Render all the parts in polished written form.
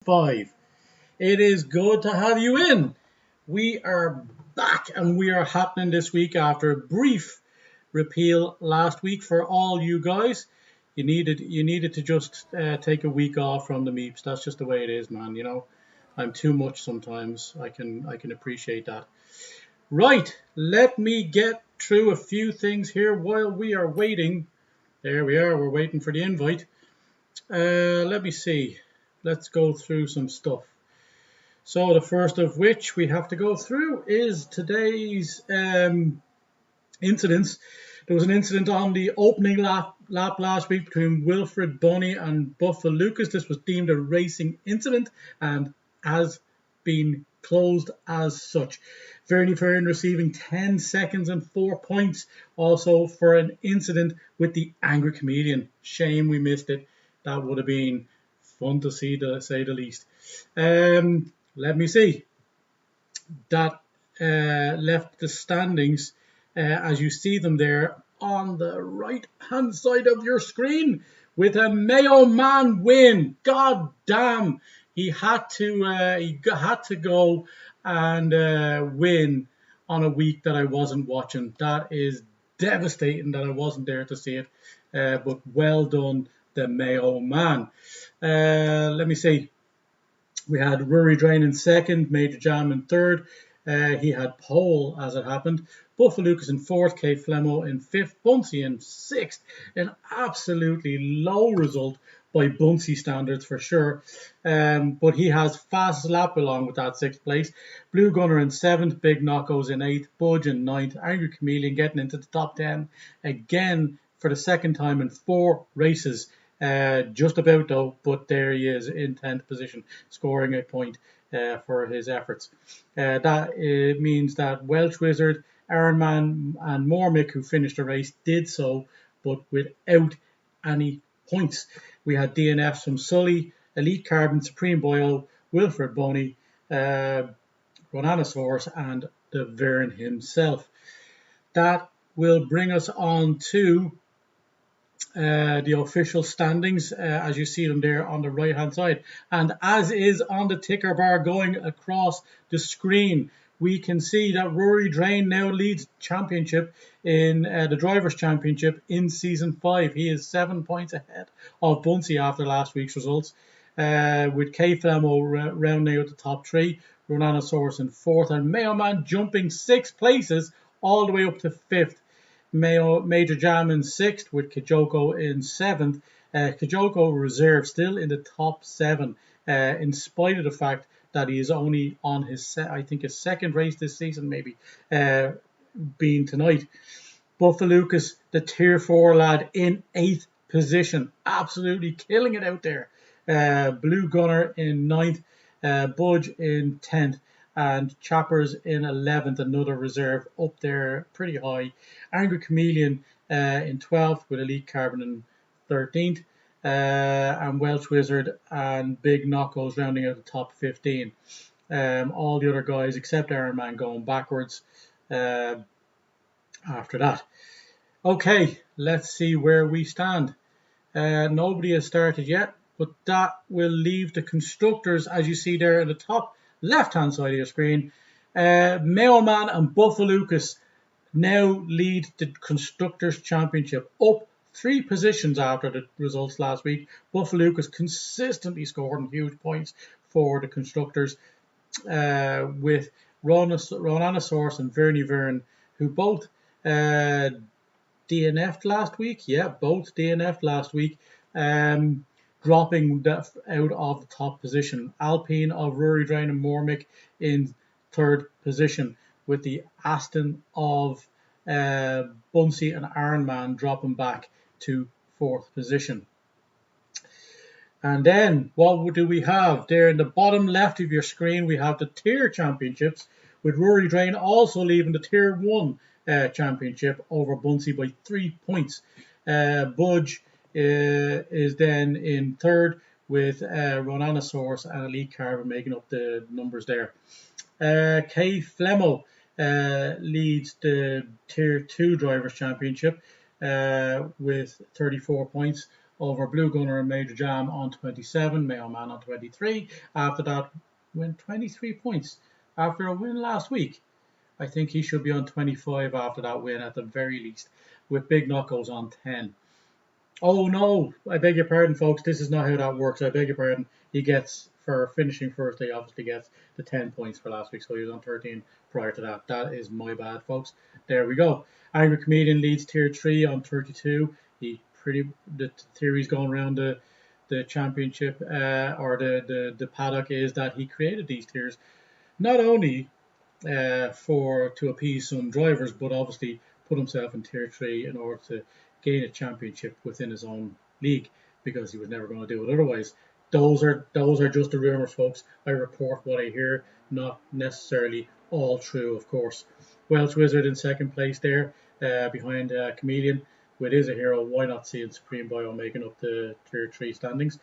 5. It is good to have you in. We are back and we are happening this week after a brief repeal last week for all you guys. You needed to just take a week off from the Meeps. That's just the way it is, man. I'm too much sometimes. I can appreciate that. Right, let me get through a few things here while we are waiting. There we are. We're waiting for the invite. Let me see. Let's go through some stuff. So the first of which we have to go through is today's incidents. There was an incident on the opening lap last week between Wilfred Boney and Buffa Lucas. This was deemed a racing incident and has been closed as such. Vernie Fern receiving 10 seconds and 4 points also for an incident with the Angry Comedian. Shame we missed it. That would have been fun to see, to say the least. Let me see. That left the standings as you see them there on the right hand side of your screen with a Mayo Man win. God damn, he had to go and win on a week that I wasn't watching. That is devastating that I wasn't there to see it, but well done, the Mayo Man. Let me see. We had Rory Drain in second, Major Jam in third. He had pole as it happened. Buffa Lucas in fourth, Kate Flemo in fifth, Bunsey in sixth. An absolutely low result by Bunsey standards for sure. But he has fastest lap along with that sixth place. Blue Gunner in seventh, Big Knockos in eighth, Budge in ninth, Angry Chameleon getting into the top 10 again for the second time in 4 races. Just about though, but there he is in 10th position, scoring a point for his efforts. That means that Welsh Wizard, Ironman and Mormick, who finished the race, did so, but without any points. We had DNFs from Sully, Elite Carbon, Supreme Boyo, Wilfred Boney, Ronanosaurus and the Vern himself. That will bring us on to the official standings as you see them there on the right hand side, and as is on the ticker bar going across the screen, we can see that Rory Drain now leads championship in the Drivers' Championship in Season 5. He is 7 points ahead of Bunsey after last week's results, with K Flamo rounding out the top 3, Ronanosaurus in 4th, and Mayo Man jumping 6 places all the way up to 5th. Major Jam in 6th with Kijoko in 7th. Kijoko Reserve still in the top 7 in spite of the fact that he is only on his second race this season, maybe being tonight. Buffa Lucas, the tier 4 lad, in 8th position, absolutely killing it out there. Blue Gunner in 9th, Budge in 10th. And Chappers in 11th, another reserve up there pretty high. Angry Chameleon in 12th with Elite Carbon in 13th. And Welsh Wizard and Big Knockos rounding out the top 15. All the other guys except Iron Man going backwards after that. Okay, let's see where we stand. Nobody has started yet, but that will leave the constructors, as you see there in the top left hand side of your screen. Mayo Man and Buffa Lucas now lead the Constructors' Championship, up 3 positions after the results last week. Buffa Lucas consistently scoring huge points for the Constructors, with Ronanosaurus and Vernie Vern, who both DNF'd last week. Yeah, both DNF'd last week. Dropping out of the top position. Alpine of Rory Drain and Mormick in 3rd position, with the Aston of Bunsey and Ironman dropping back to 4th position. And then what do we have? There in the bottom left of your screen, we have the tier championships, with Rory Drain also leaving the tier 1 championship over Bunsey by 3 points. Budge is then in 3rd, with Ronanosaurus and Elite Carbon making up the numbers there. K Flemo leads the Tier 2 Drivers' Championship with 34 points over Blue Gunner and Major Jam on 27, Mailman on 23. After that, went 23 points after a win last week. I think he should be on 25 after that win at the very least, with Big Knuckles on 10. Oh no, I beg your pardon, folks. This is not how that works. I beg your pardon. He gets, for finishing first, he obviously gets the 10 points for last week, so he was on 13 prior to that. That is my bad, folks. There we go. Angry Comedian leads Tier 3 on 32. The theory's going around the championship or the paddock is that he created these tiers not only to appease some drivers, but obviously put himself in Tier 3 in order to gain a championship within his own league, because he was never going to do it otherwise. Those are just the rumours, folks. I report what I hear, not necessarily all true, of course. Welsh Wizard in second place there, behind Chameleon. With Is a Hero, why not seeing Supreme Bio making up the Tier 3 standings?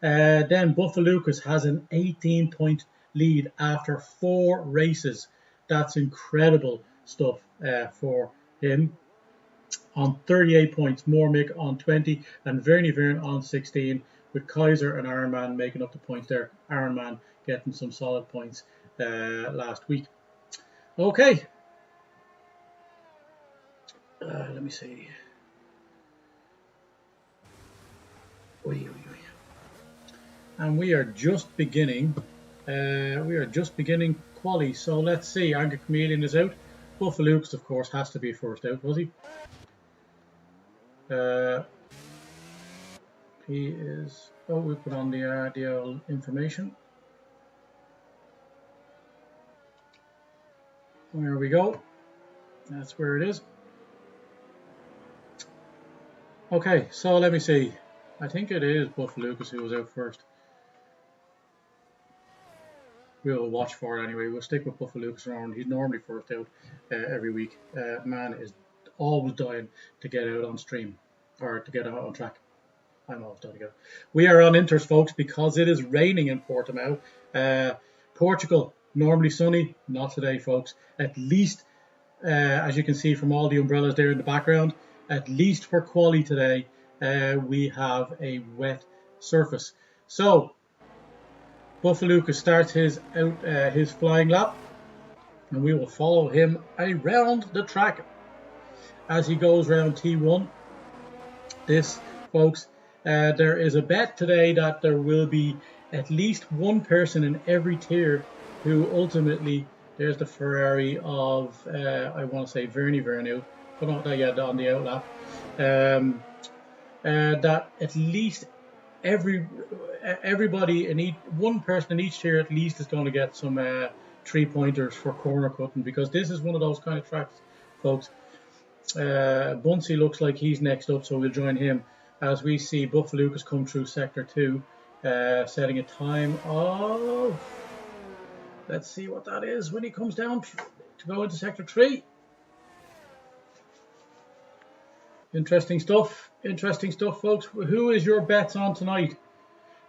Then Buffalucas has an 18-point lead after 4 races. That's incredible stuff for him. On 38 points, Mormick on 20, and Vernie Vern on 16, with Kaiser and Ironman making up the points there. Ironman getting some solid points last week. Okay. Let me see. And we are just beginning. Quali. So let's see. Angry Chameleon is out. Buffalucas, of course, has to be first out, was he? He is. Oh, we put on the old information. There we go. That's where it is. Okay, so let me see. I think it is Buffalucas who was out first. We'll watch for it anyway. We'll stick with Buffalucas around. He's normally first out every week. Man is always dying to get out on stream or to get out on track. I'm always dying to get. We are on Inters, folks, because it is raining in Portimao. Portugal, normally sunny. Not today, folks. At least, as you can see from all the umbrellas there in the background, at least for quali today, we have a wet surface. So Buffalucas starts his flying lap, and we will follow him around the track as he goes around T1. This, folks, there is a bet today that there will be at least one person in every tier who ultimately, there's the Ferrari of, I want to say Vernie Verneau, but not that yet on the outlap, that at least everybody in one person in each tier at least is going to get some 3-pointers for corner cutting, because this is one of those kind of tracks, folks. Bunsey looks like he's next up, so we'll join him as we see Buffalucas come through Sector 2, setting a time of, let's see what that is when he comes down to go into Sector 3. Interesting stuff, folks. Who is your bets on tonight?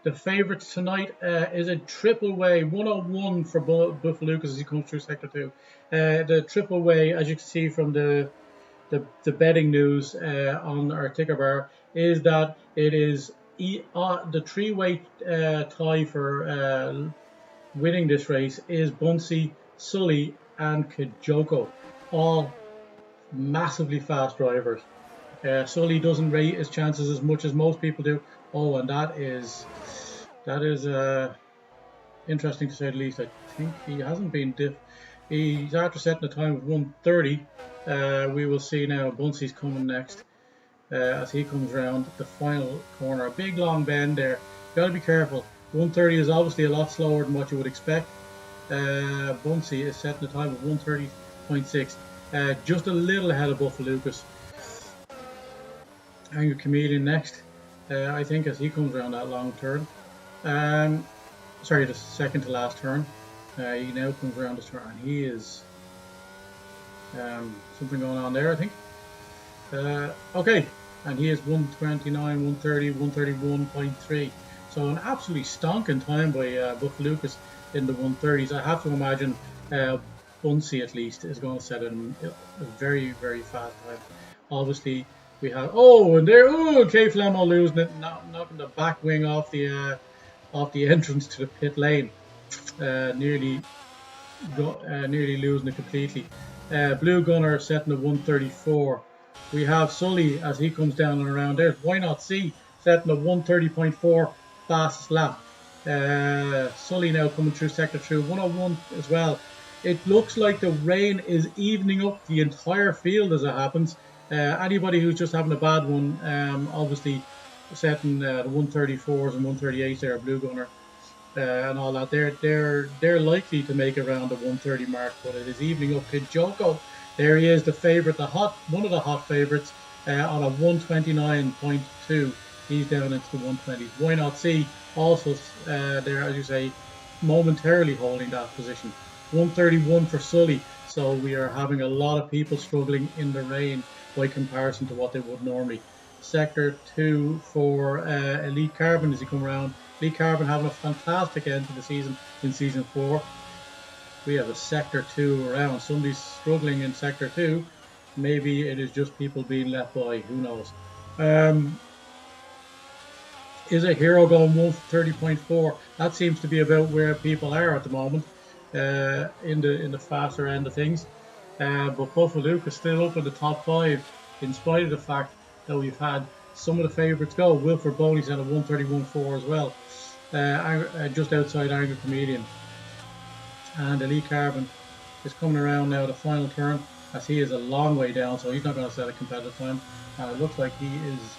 The favourites tonight is a triple way, 101 for Buffalucas as he comes through Sector 2. The triple way, as you can see from the betting news on our ticker bar, is that it is the 3-way tie for winning this race is Bunsey, Sully and Kijoko, all massively fast drivers. Sully doesn't rate his chances as much as most people do. Oh, and that is interesting to say the least. I think he hasn't been he's after setting the time of 1:30. We will see now. Bunsey's coming next as he comes around the final corner. A big long bend there. Got to be careful. 1:30 is obviously a lot slower than what you would expect. Bunsey is setting the time of 1:30.6. Just a little ahead of Buffalucas. Angry Chameleon next, I think, as he comes around that long turn. Sorry, the second to last turn. He now comes around this turn, and he is something going on there, I think. Okay, and he is 1:29, 1:30, 1:31.3. So an absolutely stonking time by Buffalucas in the 1:30s. I have to imagine Bunsey at least is going to set a very, very fast time. Obviously, We have and there K Flamo losing it, knocking the back wing off the entrance to the pit lane. Nearly nearly losing it completely. Blue Gunner setting the 134. We have Sully as he comes down and around there. Why not see setting the 130.4 fastest lap. Sully now coming through sector 2, 101 as well. It looks like the rain is evening up the entire field as it happens. Anybody who's just having a bad one, obviously setting the 134s and 138s there, Blue Gunner and all that, they're likely to make around the 130 mark, but it is evening up. Kijoko, there he is, the favourite, one of the hot favourites on a 129.2. He's down into the 120s. Why not see also there, as you say, momentarily holding that position. 131 for Sully. So we are having a lot of people struggling in the rain by comparison to what they would normally. Sector 2 for Elite Carbon as he come around. Elite Carbon having a fantastic end to the season in Season 4. We have a Sector 2 around. Somebody's struggling in Sector 2. Maybe it is just people being left by. Who knows? Is a Hero going 130.4? That seems to be about where people are at the moment in the faster end of things. But Buffalo is still up in the top 5 in spite of the fact that we've had some of the favourites go. Wilford Boney's at a 131.4 as well, just outside Angry Comedian. And Elite Carbon is coming around now the final turn, as he is a long way down, so he's not going to set a competitive time. And it looks like he is,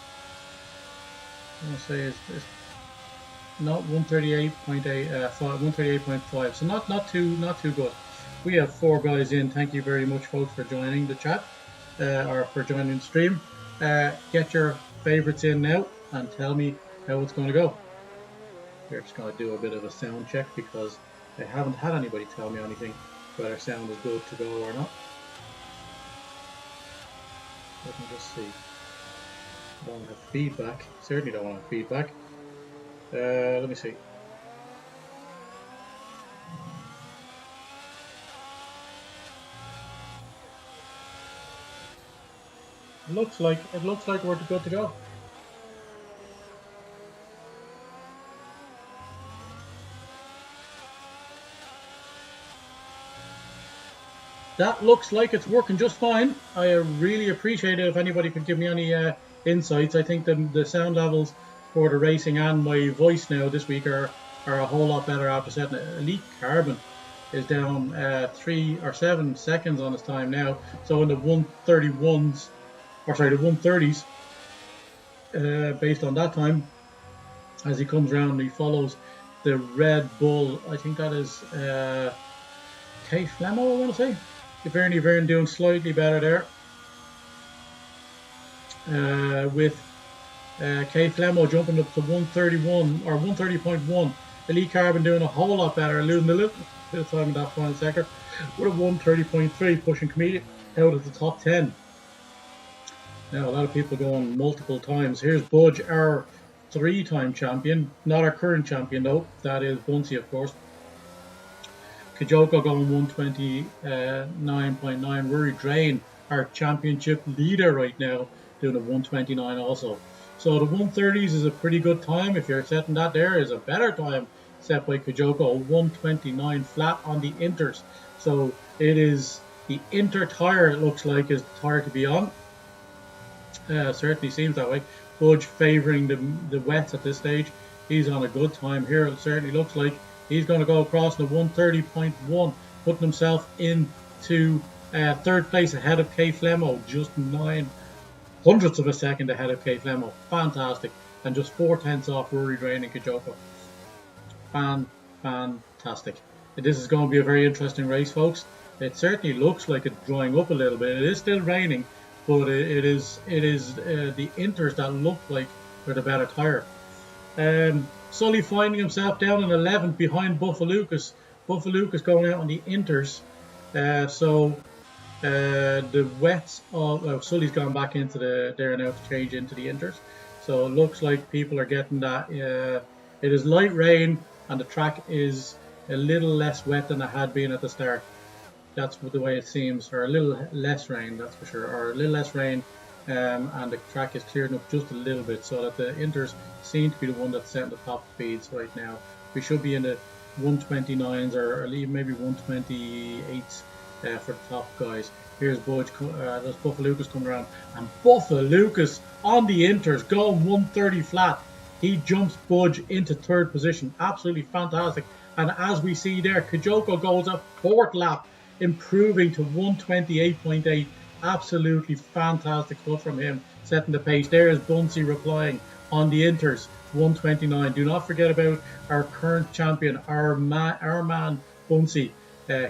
I want to say, is not 138.8, 138.5. So not too good. We have 4 guys in. Thank you very much, folks, for joining the chat or for joining the stream. Get your favourites in now and tell me how it's going to go. We're just going to do a bit of a sound check because I haven't had anybody tell me anything whether sound is good to go or not. Let me just see. I don't have feedback. Certainly don't want to have feedback. Let me see. It looks like we're good to go. That looks like it's working just fine. I really appreciate it if anybody could give me any insights. I think the sound levels for the racing and my voice now this week are a whole lot better after setting it. Elite Carbon is down 3 or 7 seconds on his time now. So in the 131s, or sorry, the 130s, based on that time, as he comes around, he follows the Red Bull. I think that is K Flamo, I want to say. Vern doing slightly better there. With K Flemo jumping up to 131 or 130.1. Elite Carbon doing a whole lot better, losing a little bit of time in that final sector. With a 130.3 pushing Comedian out of the top 10. Now a lot of people going multiple times. Here's Budge, our 3-time champion, not our current champion though. That is Bunsey, of course. Kijoko going 129.9. Rory Drain, our championship leader right now, doing a 129 also. So the 130s is a pretty good time. If you're setting that, there is a better time set by Kijoko, 129 flat on the inters. So it is the inter tire, it looks like, is the tire to be on. Certainly seems that way. Budge favouring the wets at this stage. He's on a good time here. It certainly looks like he's going to go across the 130.1, putting himself into 3rd place ahead of K Flemo, just 0.09 of a second ahead of K Flemo. Fantastic. And just 4/10 off Rory Drain and Kijoko. Fantastic. This is going to be a very interesting race, folks. It certainly looks like it's drying up a little bit. It is still raining, but it is the inters that look like they're the better tyre. Sully finding himself down in 11th behind Buffalucas. Buffalucas going out on the inters. The wets of Sully's gone back into there now to change into the inters. So it looks like people are getting that. It is light rain and the track is a little less wet than it had been at the start. That's the way it seems, or a little less rain, that's for sure, or a little less rain and the track is clearing up just a little bit, so that the Inters seem to be the one that's setting the top speeds right now. We should be in the 129s or maybe 128s for the top guys. Here's Budge, there's Buffalucas coming around, and Buffalucas on the Inters going 130 flat. He jumps Budge into third position. Absolutely fantastic. And as we see there, Kijoko goes a fourth lap, improving to 128.8. Absolutely fantastic stuff from him, setting the pace. There is Bunsey replying on the Inters, 129. Do not forget about our current champion, our man Bunsey.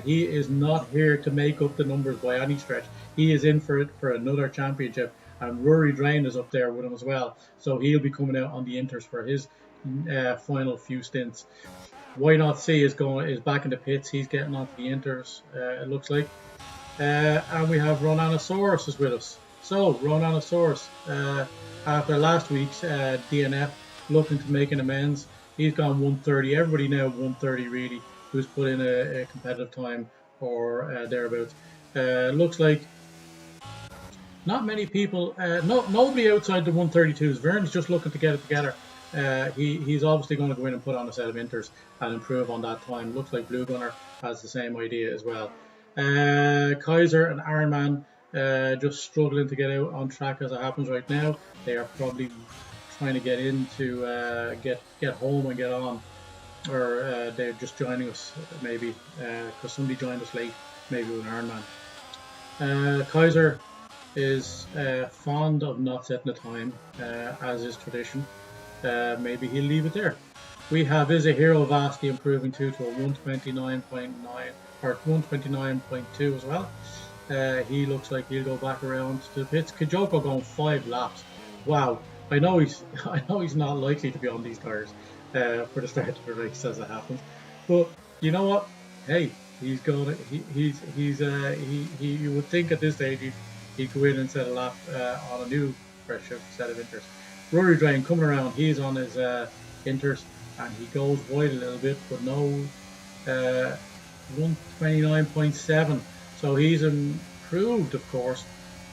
He is not here to make up the numbers by any stretch. He is in for it for another championship. And Rory Drain is up there with him as well. So he'll be coming out on the Inters for his final few stints. Why Not See is back in the pits. He's getting onto the Inters, it looks like. And we have Ronanosaurus is with us. So Ronanosaurus, after last week's DNF, looking to make an amends. He's gone 130. Everybody now 130 really, who's put in a competitive time or thereabouts. Looks like not many people, nobody outside the 132s. Vern's just looking to get it together. He's obviously going to go in and put on a set of Inters and improve on that time. Looks like Blue Gunner has the same idea as well. Kaiser and Ironman just struggling to get out on track as it happens right now. They are probably trying to get into get home and get on, or they're just joining us maybe because somebody joined us late, maybe with Ironman. Kaiser is fond of not setting the time, as is tradition. Maybe he'll leave it there. We have Is a Hero vastly improving to a 129.9 or 129.2 as well. He looks like he'll go back around to the pits. Kijoko going 5 laps. Wow. I know he's not likely to be on these tires for the start of the race as it happens. But you know what? Hey, he's going. You would think at this stage he'd go in and set a lap on a new fresh set of Inters. Rory Drain coming around. He's on his Inters and he goes wide a little bit, but no 129.7. So he's improved, of course,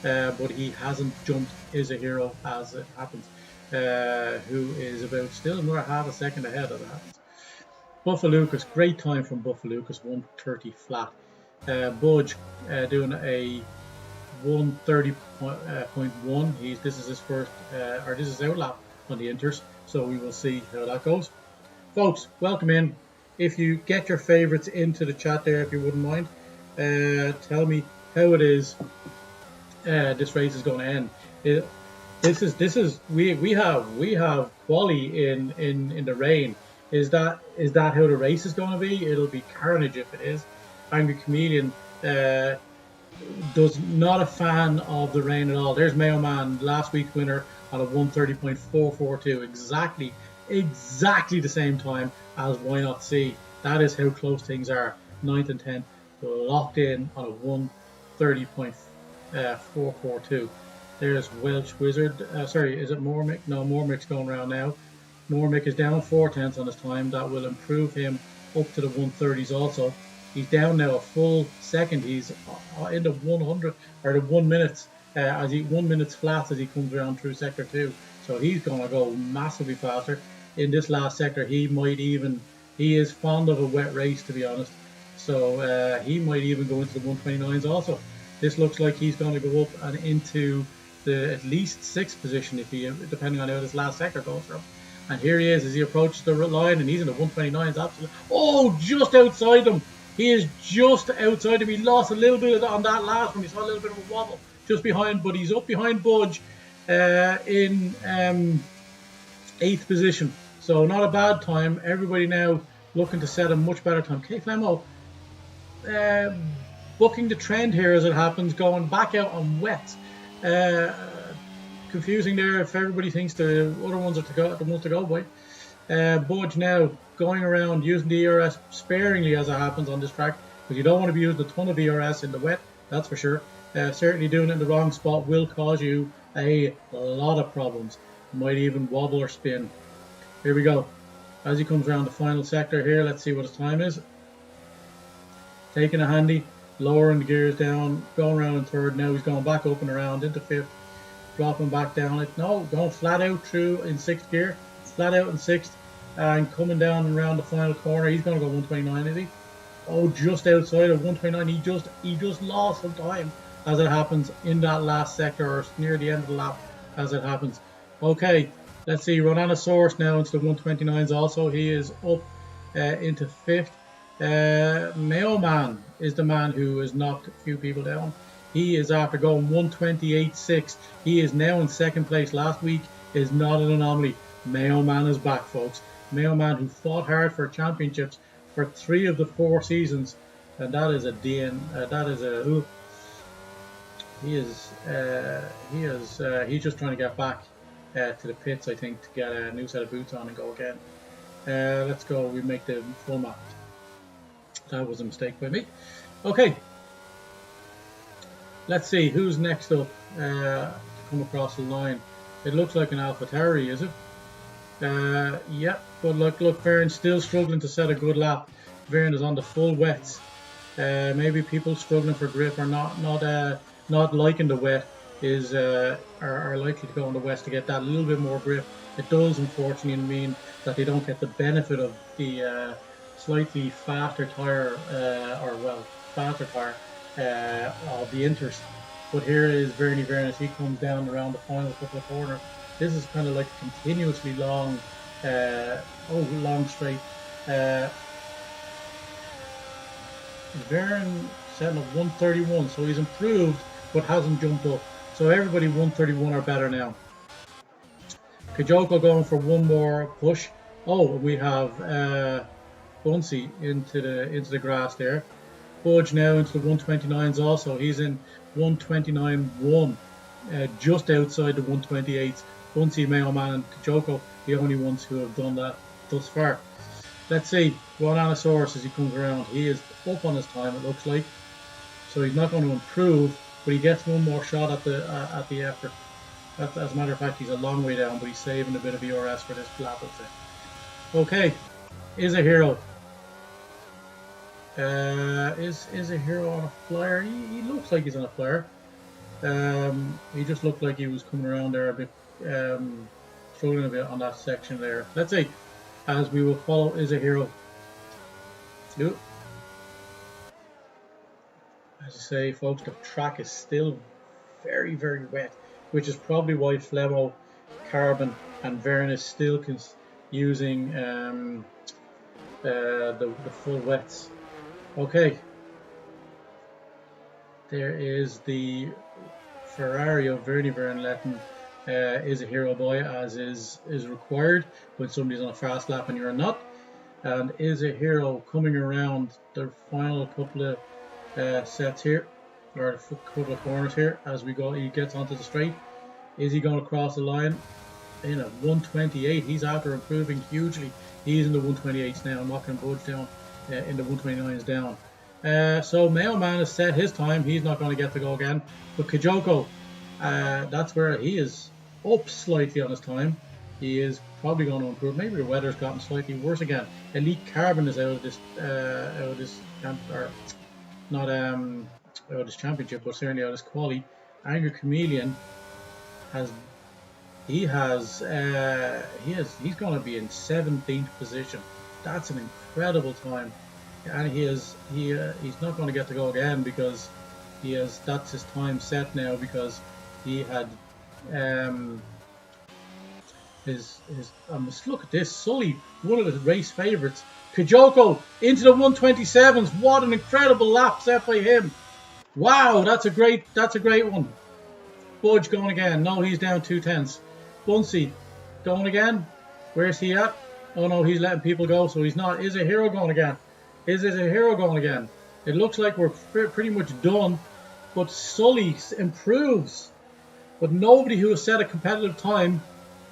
but he hasn't jumped Is a Hero as it happens, who is about still another half a second ahead as it happens. Buffalucas, great time from Buffalucas, 130 flat. Budge doing a 130.1. This is his first, or this is his outlap on the Inters, so we will see how that goes. Folks, welcome in. If you get your favourites into the chat there, if you wouldn't mind, tell me how it is this race is going to end. We have quali in the rain. Is that how the race is going to be? It'll be carnage if it is. Angry Chameleon does not a fan of the rain at all. There's Mayo Man, last week's winner on a 130.442, exactly the same time as Why Not See. That is how close things are. 9th and 10th locked in on a 130.442. There's Welsh Wizard. Sorry, is it Mormick? No, Mormick's going around now. Mormick is down 4/10 on his time. That will improve him up to the 130s also. He's down now a full second. He's in the 100 or the 1 minute as he 1 minute flat as he comes around through sector 2. So he's going to go massively faster in this last sector. He is fond of a wet race, to be honest. So he might even go into the 129s also. This looks like he's going to go up and into the at least 6th position depending on how this last sector goes from. And here he is as he approaches the line, and he's in the 129s. Absolutely. Oh, just outside him. He is just outside him. He lost a little bit on that last one. He saw a little bit of a wobble just behind, but he's up behind Budge in 8th position. So not a bad time. Everybody now looking to set a much better time. K Flemo bucking the trend here as it happens, going back out on wet. Confusing there if everybody thinks the other ones are the ones to go by. Budge now going around using the ERS sparingly as it happens on this track, because you don't want to be using a ton of ERS in the wet, that's for sure. Certainly doing it in the wrong spot will cause you a lot of problems. Might even wobble or spin. Here we go. As he comes around the final sector here, let's see what his time is. Taking a handy, lowering the gears down, going around in 3rd. Now he's going back up and around into 5th. dropping back down it. No, going flat out through in 6th gear, flat out in 6th, and coming down around the final corner. He's going to go 129, is he? Oh, just outside of 129. He just lost some time as it happens in that last sector, or near the end of the lap as it happens. Okay, let's see. Rodanosaurus now into the 129s also. He is up into 5th. Mailman is the man who has knocked a few people down. He is after going 128.6. He is now in 2nd place. Last week is not an anomaly. Mailman is back, folks. Mailman, who fought hard for championships for 3 of the 4 seasons, and that is a he's just trying to get back to the pits, I think, to get a new set of boots on and go again. Let's go. We make the full map. That was a mistake by me. Okay. Let's see who's next up to come across the line. It looks like an AlphaTauri, is it? Yeah, but look, Vern still struggling to set a good lap. Vern is on the full wets. Maybe people struggling for grip or not liking the wet are likely to go on the wets to get that little bit more grip. It does unfortunately mean that they don't get the benefit of the slightly faster tire of the Inters. But here is Vern as he comes down around the final couple of corners. This is kind of like a continuously long straight. Vern setting up 131, so he's improved but hasn't jumped up. So everybody 131 or better now. Kajoko going for one more push. Oh, we have Bunsey into the grass there. Budge now into the 129s also. He's in 129.1, just outside the 128s. Bunsey, Mailman, and Kajoko, the only ones who have done that thus far. Let's see, Rodanosaurus as he comes around. He is up on his time, it looks like. So he's not going to improve, but he gets one more shot at the effort. As a matter of fact, he's a long way down, but he's saving a bit of ERS for this lap, I'd say. Okay, is a hero. Is a hero on a flyer? He looks like he's on a flyer. He just looked like he was coming around there a bit, struggling a bit on that section there. Let's see, as we will follow is a hero. As I say, folks, the track is still very, very wet, which is probably why Flemo, Carbon, and Vern is still using the full wets. Okay, there is the Ferrari of Verdi Vernletten. Is a hero boy, as is required when somebody's on a fast lap and you're not. And is a hero coming around the final couple of sets here, or a couple of corners here as we go. He gets onto the straight. Is he going to cross the line? In a 128, he's after improving hugely. He's in the 128s now, not going to budge down in the 129s down. So Mailman has set his time. He's not going to get to go again. But Kajoko, that's where he is up slightly on his time. He is probably going to improve. Maybe the weather's gotten slightly worse again. Elite Carbon is out of this championship, but certainly out of this quali. Angry Chameleon he's going to be in 17th position. That's an incredible time, and he's not going to get to go again because that's his time set now, because he had look at this, Sully, one of the race favourites. Kajoko into the 127s. What an incredible lap set by him! Wow, that's a great one. Budge going again. No, he's down 2/10. Bunsey going again. Where's he at? Oh no, he's letting people go, so he's not. Is a hero going again? Is a hero going again? It looks like we're pretty much done, but Sully improves. But nobody who has set a competitive time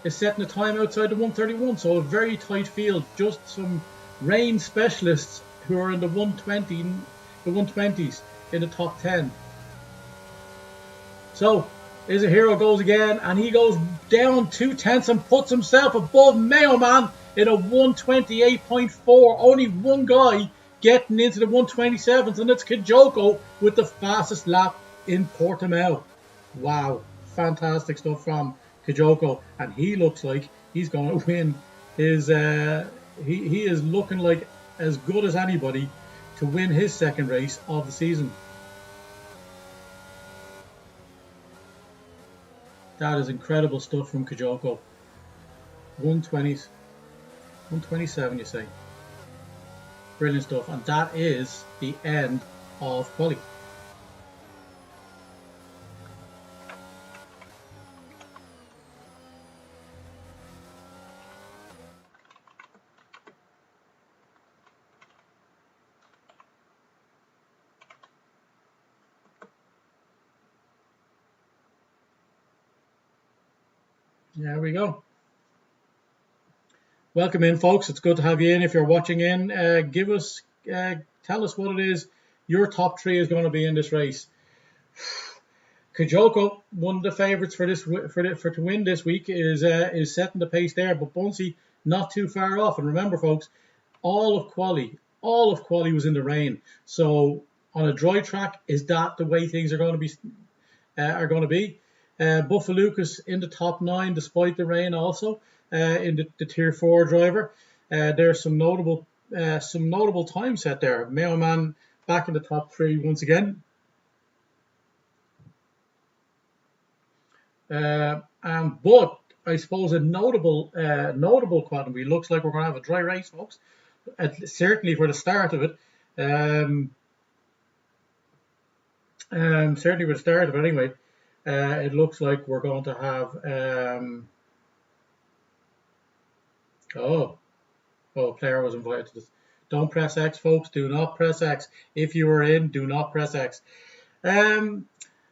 is setting a time outside the 131, so a very tight field. Just some rain specialists who are in the 120s in the top 10. So is a hero goes again, and he goes down 2/10 and puts himself above Mailman in a 128.4. Only one guy getting into the 127s, and it's Kajoko with the fastest lap in Portimao. Wow, fantastic stuff from Kijoko, and he looks like he's going to win his. He is looking like as good as anybody to win his second race of the season. That is incredible stuff from Kijoko. 120s, 127, you say? Brilliant stuff, and that is the end of quali. There we go. Welcome in, folks. It's good to have you in. If you're watching in, tell us what it is your top three is going to be in this race. Kijoko, one of the favourites for to win this week, is setting the pace there, but Bunsey not too far off. And remember, folks, all of quali was in the rain. So on a dry track, is that the way things are going to be? Buffalucas in the top 9 despite the rain, also in the tier 4 driver. There's some notable time set there. Mailman back in the top 3 once again. But I suppose a notable quantity. Looks like we're going to have a dry race, folks. Certainly for the start of it. Certainly for the start of it, anyway. It looks like we're going to have. Player was invited to this. Don't press X, folks. Do not press X. If you are in, do not press X.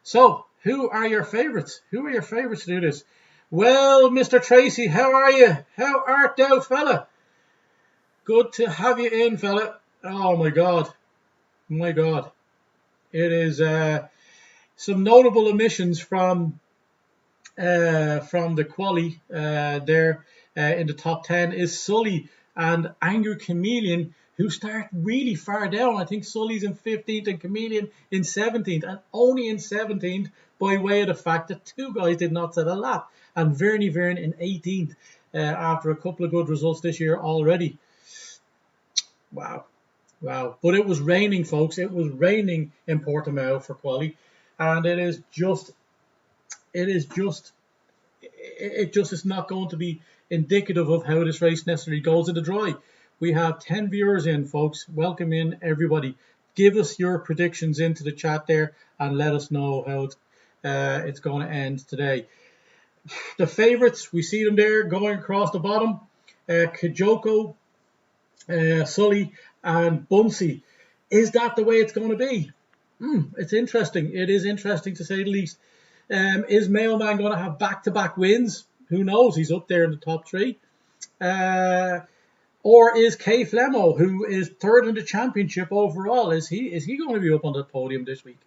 So, who are your favourites? Who are your favourites to do this? Well, Mr. Tracy, how are you? How art thou, fella? Good to have you in, fella. Oh, my God. My God. It is some notable omissions from the quali there in the top 10 is Sully and Angry Chameleon, who start really far down. I think Sully's in 15th and Chameleon in 17th, and only in 17th by way of the fact that 2 guys did not set a lap. And Vern in 18th after a couple of good results this year already. Wow. But it was raining, folks. It was raining in Portimao for quali, and it just is not going to be indicative of how this race necessarily goes in the dry. We have 10 viewers in, folks. Welcome in, everybody. Give us your predictions into the chat there and let us know how it's going to end today. The favourites, we see them there going across the bottom. Kijoko, Sully and Bunsey. Is that the way it's going to be? It's interesting. It is interesting to say the least. Is Mailman going to have back-to-back wins? Who knows? He's up there in the top 3. Or is K Flemo, who is 3rd in the championship overall, is he going to be up on the podium this week?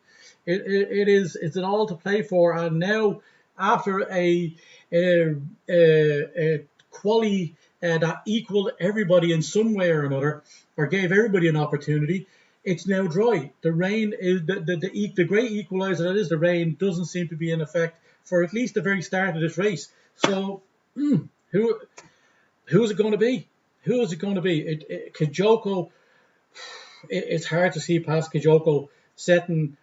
It's an all to play for. And now, after a quali that equaled everybody in some way or another, or gave everybody an opportunity, it's now dry. The rain is the great equalizer that is the rain doesn't seem to be in effect for at least the very start of this race. So who's it going to be? Who is it going to be? Kijoko. It's hard to see past Kijoko setting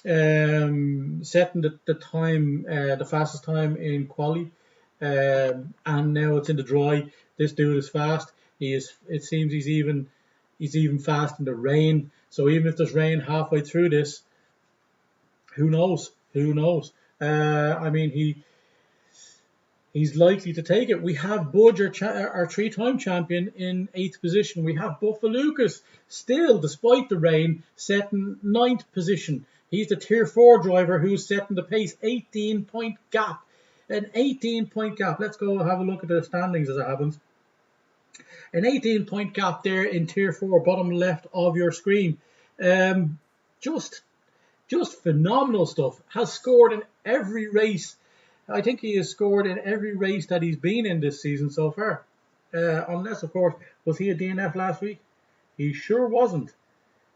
the time, the fastest time in quali, and now it's in the dry. This dude is fast. It seems he's even fast in the rain. So even if there's rain halfway through this, who knows? I mean, he's likely to take it. We have Budge, our 3-time champion, in 8th position. We have Buffalucas still, despite the rain, setting 9th position. He's the tier 4 driver who's setting the pace. 18-point gap. An 18-point gap. Let's go have a look at the standings as it happens. An 18-point gap there in tier 4, bottom left of your screen. Just phenomenal stuff. Has scored in every race. I think he has scored in every race that he's been in this season so far. Unless, of course, was he a DNF last week? He sure wasn't.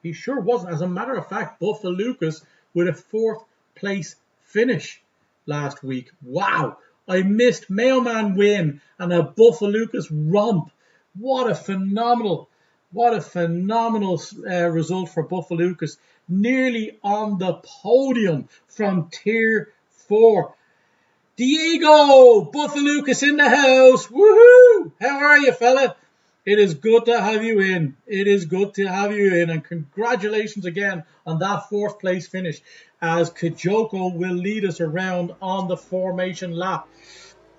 As a matter of fact, Buffalucas with a 4th place finish last week. Wow, I missed Mailman win and a Buffalucas romp. What a phenomenal result for Buffalucas. Nearly on the podium from Tier 4. Diego Buffalucas in the house. Woohoo! How are you, fella? It is good to have you in. It is good to have you in. And congratulations again on that 4th place finish, as Kajoko will lead us around on the formation lap.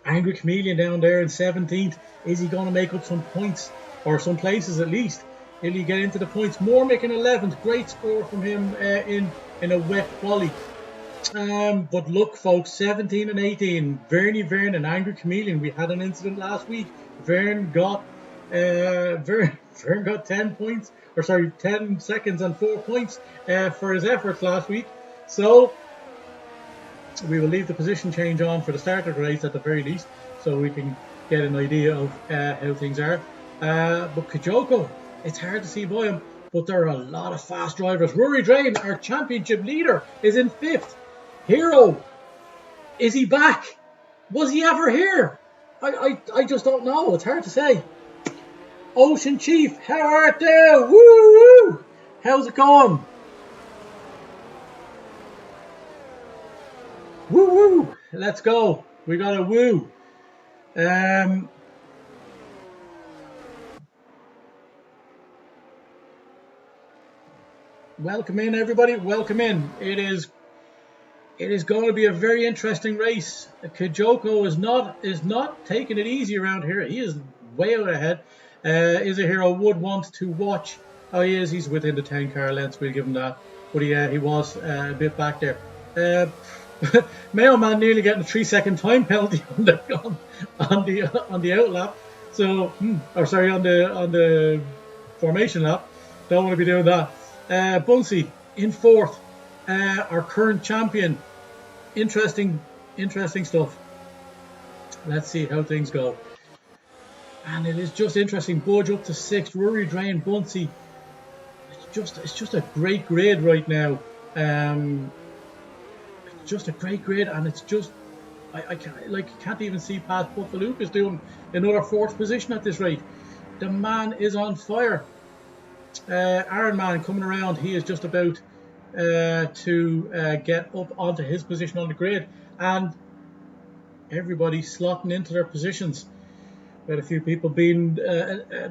Angry Chameleon down there in 17th. Is he going to make up some points, or some places at least? Will he get into the points? Mormick in 11th. Great score from him in a wet quali. But look, folks, 17 and 18. Vern and Angry Chameleon. We had an incident last week. Vern got 10 points, 10 seconds and 4 points for his efforts last week. So we will leave the position change on for the start of the race at the very least, so we can get an idea of how things are. But Kajoko, it's hard to see by him, but there are a lot of fast drivers. Rory Drain, our championship leader, is in 5th. Hero, is he back? Was he ever here? I just don't know. It's hard to say. Ocean Chief, how art thou? Woo woo! How's it going? Woo woo! Let's go. We got a woo. Welcome in, everybody. Welcome in. It is going to be a very interesting race. Kajoko is not taking it easy around here. He is way out ahead. Is a Hero would want to watch. Oh, he is. He's within the 10 car lengths. We'll give him that. But he was a bit back there. Mailman nearly getting a 3-second time penalty on the outlap. So, on the formation lap. Don't want to be doing that. Bunsey in 4th. Our current champion. Interesting stuff. Let's see how things go. And it is just interesting. Budge up to 6th. Rory Drain, Bunsey. It's just a great grid right now. Just a great grid, and it's just I can't even see past Buffalucas doing another 4th position at this rate. The man is on fire. Iron Man coming around. He is just about to get up onto his position on the grid, and everybody slotting into their positions. We had a few people being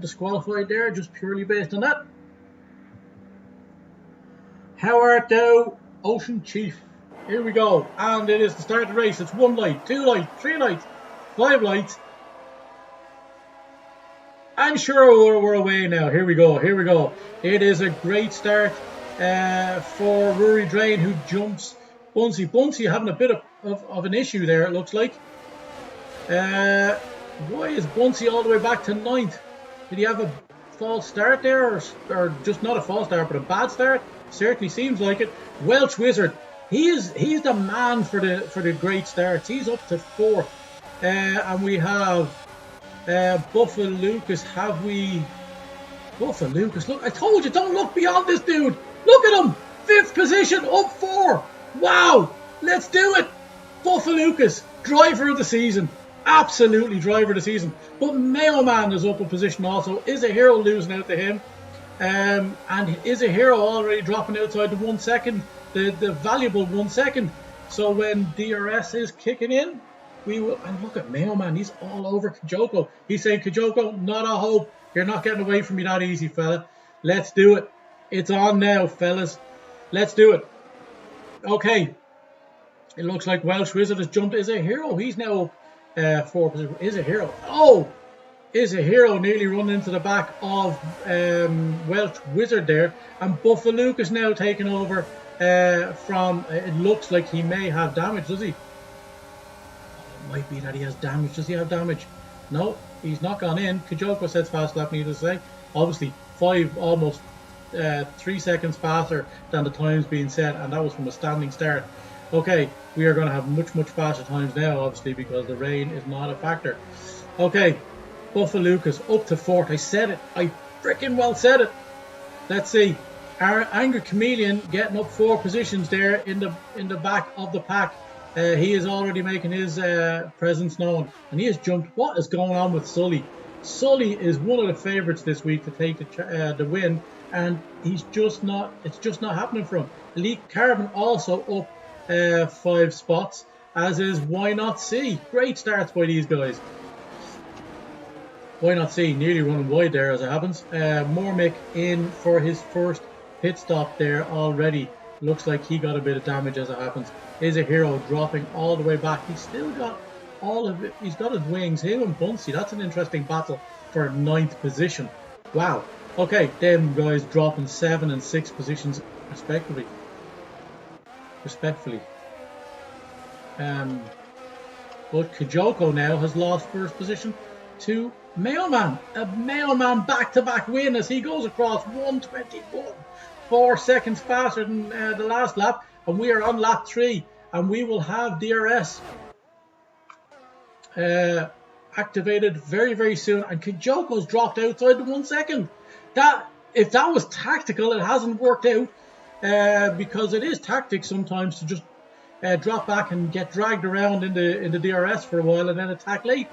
disqualified there just purely based on that. How art thou, Ocean Chief? Here we go, and it is the start of the race. It's 1 light, 2 lights, 3 lights, 5 lights. I'm sure we're away now. Here we go. It is a great start for Rory Drain, who jumps Bunsey having a bit of an issue there, it looks like. Why is Bunsey all the way back to 9th? Did he have a false start there, or just not a false start, but a bad start? Certainly seems like it. Welsh Wizard, he's the man for the great starts. He's up to 4th, and we have Buffalucas. Buffalucas? Look, I told you, don't look beyond this dude. Look at him, 5th position, up 4. Wow, let's do it. Buffalucas, driver of the season. Absolutely driver of the season. But Mailman is up a position also. Is a Hero losing out to him. And Is a Hero already dropping outside the 1 second, the valuable 1 second. So when DRS is kicking in, we will. And look at Mailman, he's all over Kajoko. He's saying, Kajoko, not a hope. You're not getting away from me that easy, fella. Let's do it. It's on now, fellas. Let's do it. Okay. It looks like Welsh Wizard has jumped. Is a Hero. He's now 4 position. Is a Hero. Oh! Is a Hero nearly running into the back of Welsh Wizard there. And Buffalucas now taking over from. It looks like he may have damage, does he? It might be that he has damage. Does he have damage? No, he's not gone in. Kajoko says fast lap, needless to say. Obviously, almost 3 seconds faster than the times being set, and that was from a standing start. Okay, we are going to have much faster times now, obviously, because the rain is not a factor. Okay, Buffalucas up to 4th. I said it. I freaking well said it. Let's see. Our Angry Chameleon getting up 4 positions there in the back of the pack. He is already making his presence known, and he has jumped. What is going on with Sully? Sully is one of the favourites this week to take the win, and he's just not. It's just not happening for him. Elite Carbon also up 5 spots, as is Why Not See. Great starts by these guys. Why Not See nearly running wide there as it happens. Mormick in for his first pit stop there already. Looks like he got a bit of damage as it happens. Is a hero dropping all the way back. He's still got all of it. He's got his wings. Him and Bunsey. That's an interesting battle for 9th position. Wow. Okay, them guys dropping 7 and 6 positions respectively. But Kijoko now has lost first position to Mailman. A Mailman back-to-back win as he goes across 1:21. 4 seconds faster than the last lap. And we are on lap 3. And we will have DRS activated very, very soon. And Kijoko's dropped outside the 1 second. If that was tactical, it hasn't worked out. Because it is tactic sometimes to just drop back and get dragged around in the DRS for a while and then attack late.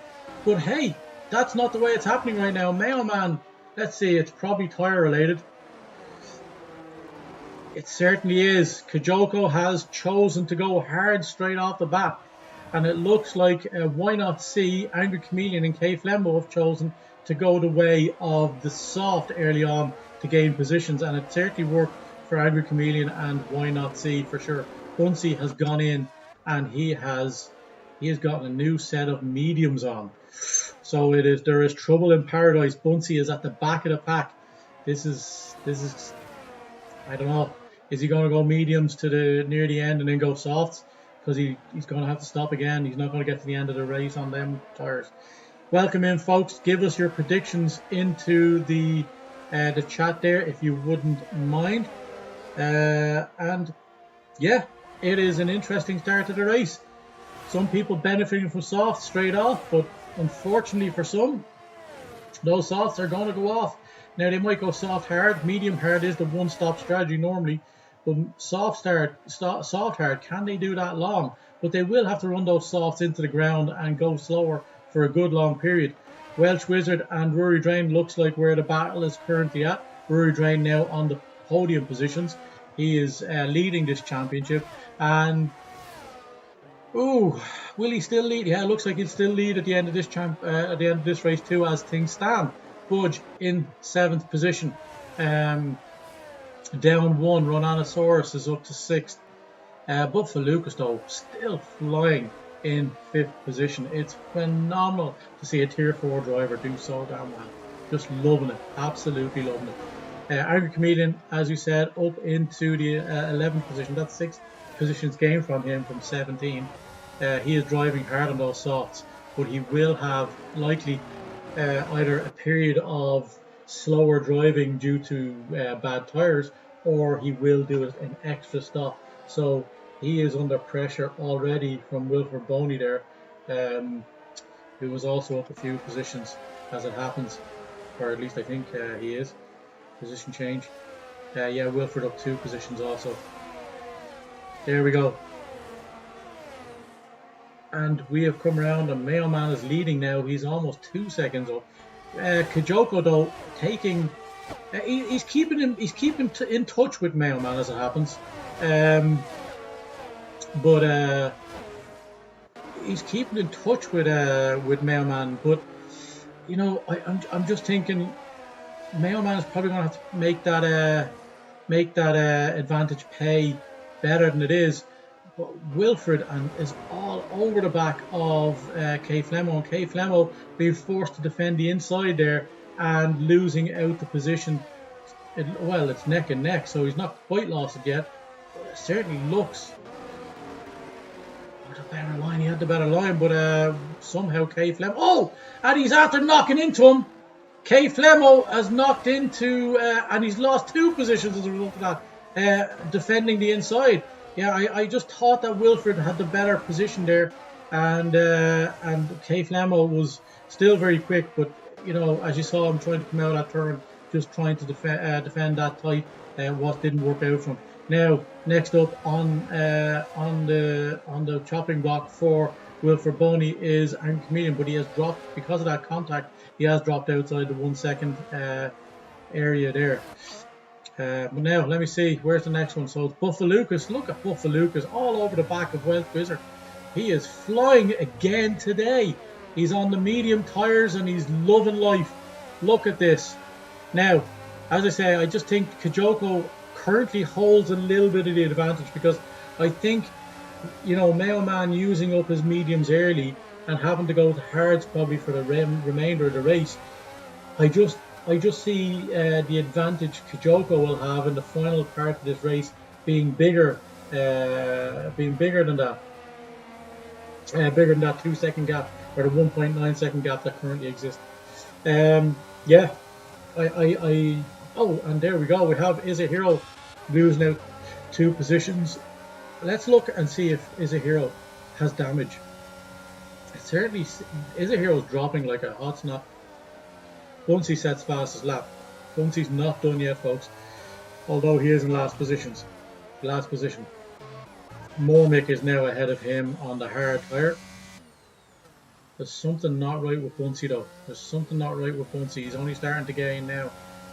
But hey, that's not the way it's happening right now. Mailman, let's see, it's probably tire related. It certainly is. Kijoko has chosen to go hard straight off the bat. And it looks like Why Not See, Angry Chameleon and K Flemmo have chosen to go the way of the soft early on to gain positions. And it certainly worked for Angry Chameleon and Why Not See for sure. Bunsey has gone in and he has gotten a new set of mediums on. So there is trouble in paradise. Bunsey is at the back of the pack. This is I don't know. Is he going to go mediums to near the end and then go softs? Because he's going to have to stop again. He's not going to get to the end of the race on them tires. Welcome in, folks. Give us your predictions into the chat there if you wouldn't mind. And yeah, it is an interesting start to the race. Some people benefiting from softs straight off, but unfortunately for some, those softs are going to go off. Now they might go soft hard. Medium hard is the one-stop strategy normally, but soft hard, can they do that long? But they will have to run those softs into the ground and go slower for a good long period. Welsh Wizard and Rory Drain looks like where the battle is currently at. Rory Drain now on the podium positions. He is leading this championship, and will he still lead? Yeah, it looks like he'll still lead at the end of this race too, as things stand. Budge in 7th position, down 1. Ronanosaurus is up to 6th. But for Lucas though, still flying in 5th position. It's phenomenal to see a tier 4 driver do so damn well. Just loving it, absolutely loving it. Angry Comedian, as you said, up into the 11th position. That's 6 positions gained from him from 17. He is driving hard on those softs, but he will have likely either a period of slower driving due to bad tires, or he will do it an extra stop. So he is under pressure already from Wilfred Boney there, who was also up a few positions as it happens, or at least I think he is. Position change. Yeah, Wilfred up 2 positions also. There we go. And we have come around, and Mailman is leading now. He's almost 2 seconds up. Kijoko though taking, he's keeping in touch with Mailman as it happens. But he's keeping in touch with Mailman. But you know, I'm just thinking, Mailman is probably going to have to make that advantage pay better than it is. But Wilfred is all over the back of K Flemmo, and K Flemmo being forced to defend the inside there and losing out the position. It's neck and neck, so he's not quite lost it yet. But it certainly looks the better line. He had the better line, but somehow K Flemmo. And he's after knocking into him. K Flemmo has knocked into, and he's lost 2 positions as a result of that, defending the inside. Yeah, I just thought that Wilfred had the better position there, and K Flemmo was still very quick, but you know, as you saw him trying to come out of that turn, just trying to defend that tight, what didn't work out for him. Now, next up on the chopping block for Wilfred Boney is Iron Comedian, but he has dropped because of that contact. He has dropped outside the 1 second area there. But now let me see, where's the next one? So it's Buffalucas. Look at Buffalucas all over the back of Welsh Wizard. He is flying again today. He's on the medium tires and he's loving life. Look at this. Now, as I say, I just think Kijoko currently holds a little bit of the advantage because I think, Mayo Man using up his mediums early and having to go to hards probably for the remainder of the race. I just see the advantage Kijoko will have in the final part of this race being bigger than that. Bigger than that 2 second gap or the 1.9 second gap that currently exists. Yeah, oh, and there we go. We have Is a Hero losing out 2 positions. Let's look and see if Is a Hero has damage. Certainly, Is a Hero is dropping like a hot snap. Bunsey sets fastest lap. Bunsey's not done yet, folks, although he is in last position. Mormick is now ahead of him on the hard tyre. There's something not right with Bunsey though. There's something not right with Bunsey. He's only starting to gain now.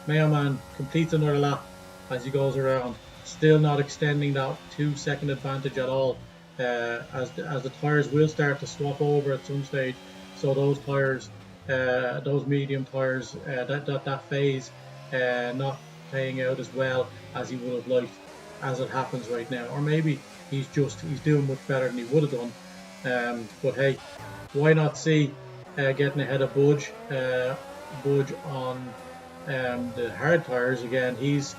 Mayo Man completes another lap as he goes around. Still not extending that 2 second advantage at all. As the tyres will start to swap over at some stage. So those tyres, those medium tyres, that phase not playing out as well as he would have liked as it happens right now. Or maybe he's doing much better than he would have done. But hey, why not see getting ahead of Budge on the hard tyres again. He's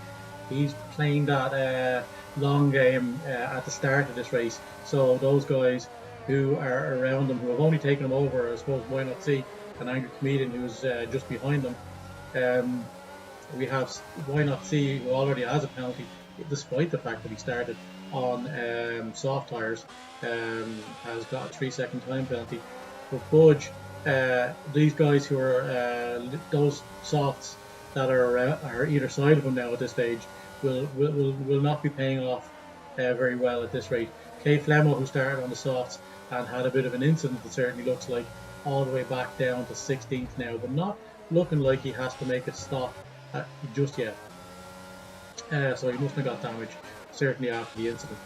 playing that long game at the start of this race. So those guys who are around him, who have only taken him over, I suppose, why not see an angry comedian who's just behind them. We have Why not see, who already has a penalty, despite the fact that he started on soft tyres, has got a 3 second time penalty. But Budge, these guys who are those softs that are either side of him now at this stage will not be paying off very well at this rate. Kay Flemo, who started on the softs and had a bit of an incident, it certainly looks like, all the way back down to 16th now, but not looking like he has to make a stop just yet. So he must have got damage, certainly after the incident.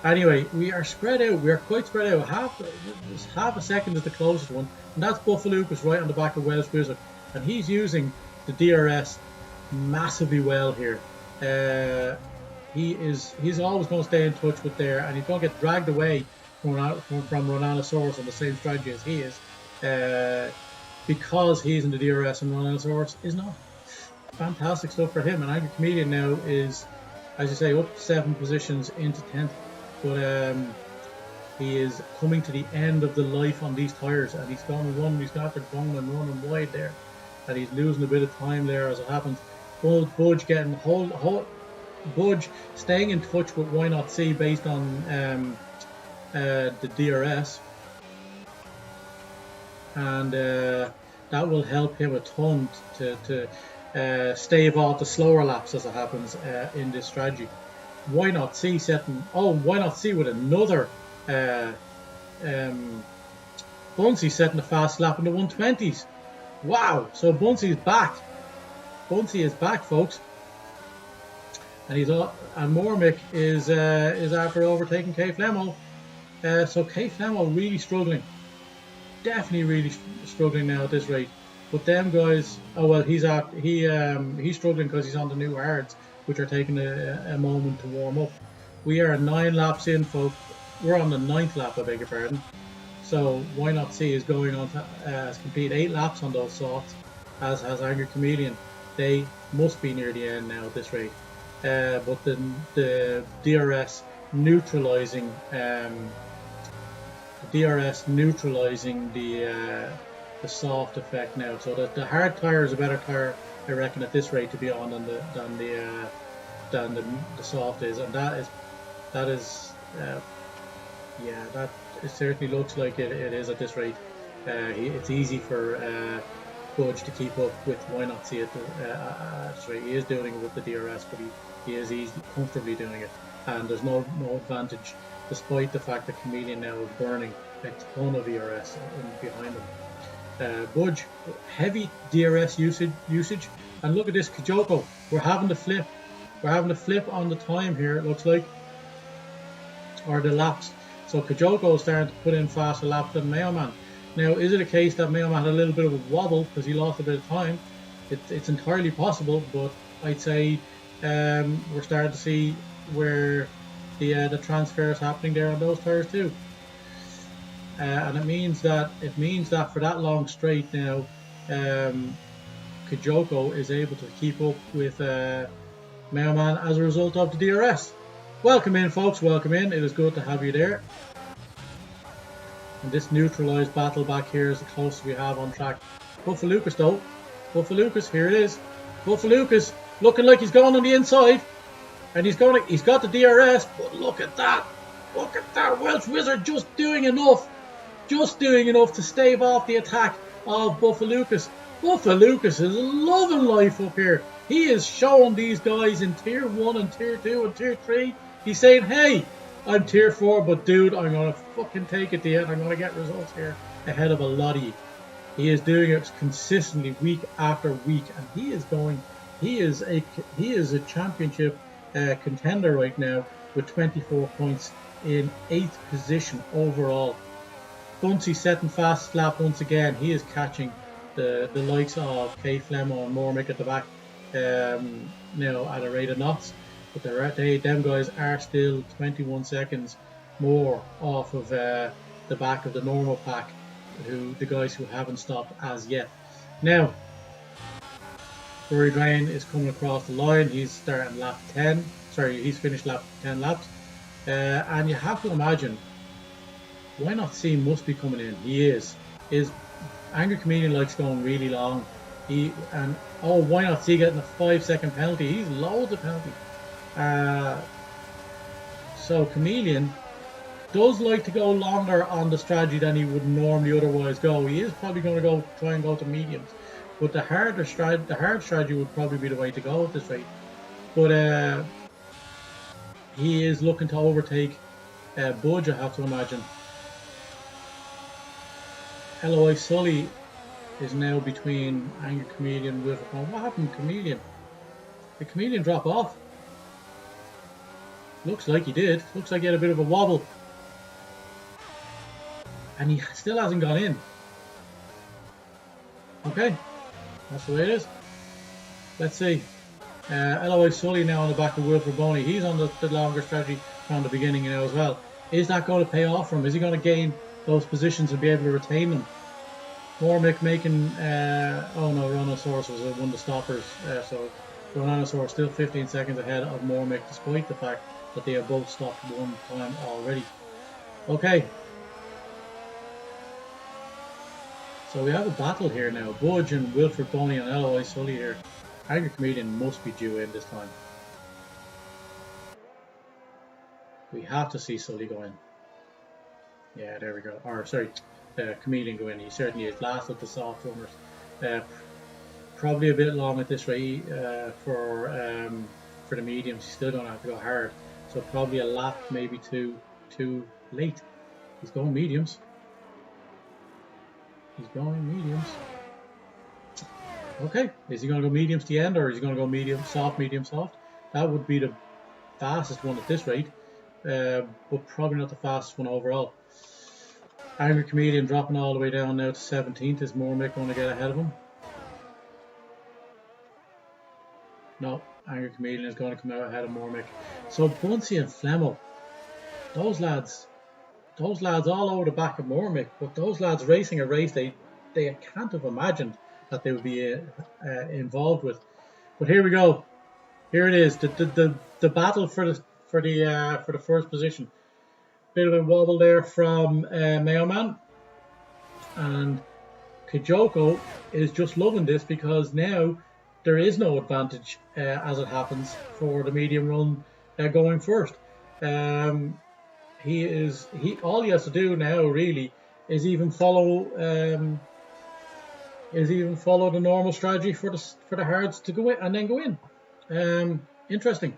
Anyway, we are spread out. We are quite spread out. Half a second is the closest one, and that's Buffalucas right on the back of Welsh Wizard, and he's using the DRS massively well here. He's always going to stay in touch with there, and he's going to get dragged away from Ronanosaurus on the same strategy as he is, because he's in the DRS and Ronanosaurus is not. Fantastic stuff for him. And Angry Comedian now is, as you say, up 7 positions into 10th, but he is coming to the end of the life on these tyres, and he's going to run. He's got to going and running wide there, and he's losing a bit of time there as it happens. Budge getting Budge staying in touch with Why Not See based on the DRS, and that will help him a ton to stave off the slower laps as it happens in this strategy. Why Not See with another Bunsey setting a fast lap in the 120s. Wow! So Bunsey is back. Bunsey is back, folks. And Mormick is after overtaking Kay Flemo. So Kay Flemo really struggling. Definitely really struggling now at this rate. But them guys, he's struggling because he's on the new hards, which are taking a moment to warm up. We are 9 laps in, folks. We're on the 9th lap, I beg your pardon. So Why Not See is going on to complete 8 laps on those softs, as has Angry Comedian. They must be near the end now at this rate. But the DRS neutralizing the soft effect now. So the hard tire is a better tire, I reckon, at this rate to be on than the soft is, and that it certainly looks like it is at this rate. It's easy for Budge to keep up with Why Not See at this rate. He is doing it with the DRS, but He is comfortably doing it, and there's no advantage, despite the fact that Chameleon now is burning a ton of ERS behind him. Budge, heavy DRS usage, and look at this Kijoko. We're having to flip. We're having to flip on the time here, it looks like, or the laps. So Kijoko is starting to put in faster laps than Mailman. Now, is it a case that Mailman had a little bit of a wobble because he lost a bit of time? It's entirely possible, but I'd say we're starting to see where the transfer is happening there on those tires too. And it means that for that long straight now, Kijoko is able to keep up with Mailman as a result of the DRS. Welcome in, folks. Welcome in. It is good to have you there. And this neutralised battle back here is the closest we have on track. Buffalucas though. Buffalucas, here it is. Buffalucas looking like he's going on the inside. And he's got the DRS, but look at that. Look at that Welsh Wizard just doing enough to stave off the attack of Buffalucas. Buffalucas is loving life up here. He is showing these guys in Tier 1 and Tier 2 and Tier 3. He's saying, hey, I'm Tier 4, but dude, I'm going to fucking take it to you and I'm going to get results here ahead of a lot of you. He is doing it consistently week after week, and he is a championship contender right now with 24 points in 8th position overall. Bunsey setting fast lap once again. He is catching the likes of Kay Flemo and Mormick at the back now at a rate of knots, but them guys are still 21 seconds more off of the back of the normal pack, the guys who haven't stopped as yet. Now Rory Drain is coming across the line. He's starting lap 10. Sorry, he's finished lap 10 laps, and you have to imagine, why not see must be coming in? He is. His Angry Chameleon likes going really long. Why not see getting a 5-second penalty? He's loads of penalty. So Chameleon does like to go longer on the strategy than he would normally otherwise go. He is probably going to try and go to mediums, but the hard strategy would probably be the way to go at this rate. But he is looking to overtake Budge, I have to imagine. LOI Sully is now between Angry Chameleon and Wilfred. What happened to Chameleon? Did Chameleon drop off? Looks like he did. Looks like he had a bit of a wobble. And he still hasn't gone in. Okay, that's the way it is. Let's see. LOI Sully now on the back of Wilfred Boney. He's on the longer strategy from the beginning now as well. Is that going to pay off for him? Is he going to gain those positions and be able to retain them? Mormick making oh no, Rhinosaurus was one of the stoppers, so Rhinosaurus still 15 seconds ahead of Mormick, despite the fact that they have both stopped one time already. Okay, so we have a battle here now. Budge and Wilfred Boney and LOI Sully here. Angry Chameleon must be due in this time. We have to see Sully go in. Yeah, there we go. Or sorry, Chameleon go in. He certainly is. Last of the soft runners. Probably a bit long at this rate for the mediums. He's still going to have to go hard. So probably a lap, maybe too late. He's going mediums. He's going mediums. Okay, is he going to go mediums to the end, or is he going to go medium soft? That would be the fastest one at this rate, but probably not the fastest one overall. Angry Chameleon dropping all the way down now to 17th. Is Mormick going to get ahead of him? No, Angry Chameleon is going to come out ahead of Mormick. So Bunsey and Flemo, those lads all over the back of Mormick, but those lads racing a race they can't have imagined that they would be involved with. But here we go. Here it is, the battle for the first position. Bit of a wobble there from Mailman, and Kijoko is just loving this because now there is no advantage as it happens for the medium run going first. All he has to do now really is even follow the normal strategy for the hards to go in and then go in. Interesting.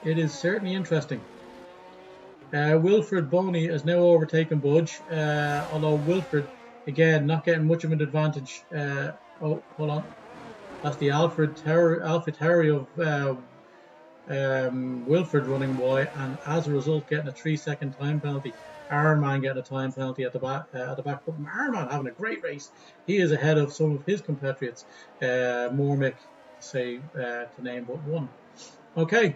It is certainly interesting. Wilfred Boney has now overtaken Budge, although Wilfred, again, not getting much of an advantage. Oh, hold on. That's the Alfred Terry of Wilfred running wide, and as a result, getting a 3-second time penalty. Ironman getting a time penalty at the back. But Ironman having a great race. He is ahead of some of his compatriots. Mormick, to name but one. Okay.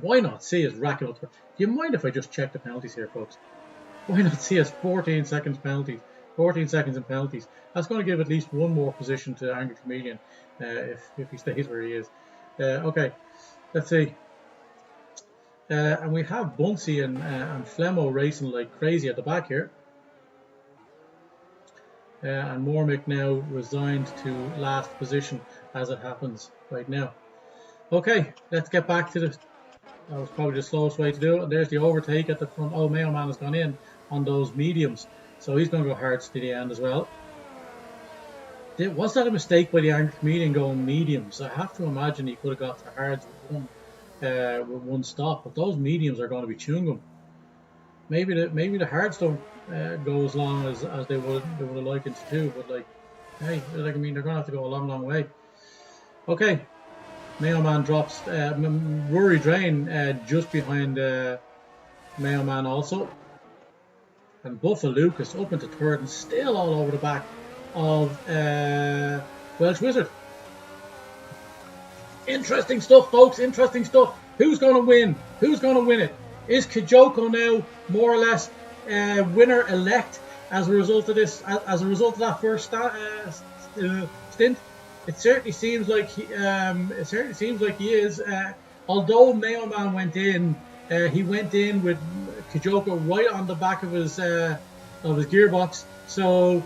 Why not see us racking up? Do you mind if I just check the penalties here, folks? Why not see us 14 seconds penalties? 14 seconds in penalties. That's going to give at least one more position to Angry Comedian if he stays where he is. Okay, let's see. And we have Bunsey and Flemo racing like crazy at the back here. And Mormick now resigned to last position as it happens right now. Okay, let's get back to the... That was probably the slowest way to do it. And there's the overtake at the front. Oh, Mayo Man has gone in on those mediums. So he's going to go hard to the end as well. Was that a mistake by the Angry Comedian going mediums? I have to imagine he could have got to hards with one stop. But those mediums are going to be chewing him. Maybe the hards don't go as long as they would have liked it to do. But like, hey, they're going to have to go a long way. Okay. Mayo Man drops Rory Drain just behind Mayo Man also. And Buffa Lucas up into third and still all over the back of Welsh Wizard. Interesting stuff, folks. Interesting stuff. Who's going to win? Who's going to win it? Is Kijoko now more or less winner-elect as a result of this? As a result of that first stint? It certainly seems like he is. Although Mayo Man went in, he went in with Kijoko right on the back of his gearbox, so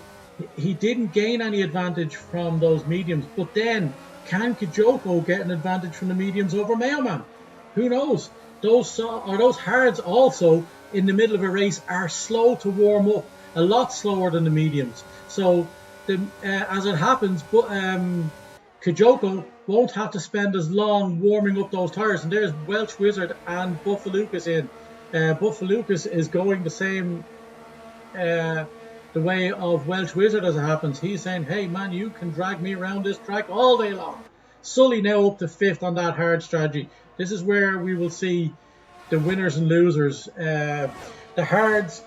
he didn't gain any advantage from those mediums. But then, can Kijoko get an advantage from the mediums over Mayo Man? Who knows? Those hards also in the middle of a race are slow to warm up, a lot slower than the mediums. So. As it happens, but Kijoko won't have to spend as long warming up those tyres. And there's Welsh Wizard and Buffa Lucas in. Buffa Lucas is going the same the way of Welsh Wizard as it happens. He's saying, hey man, you can drag me around this track all day long. Sully now up to 5th on that hard strategy. This is where we will see the winners and losers. The hards,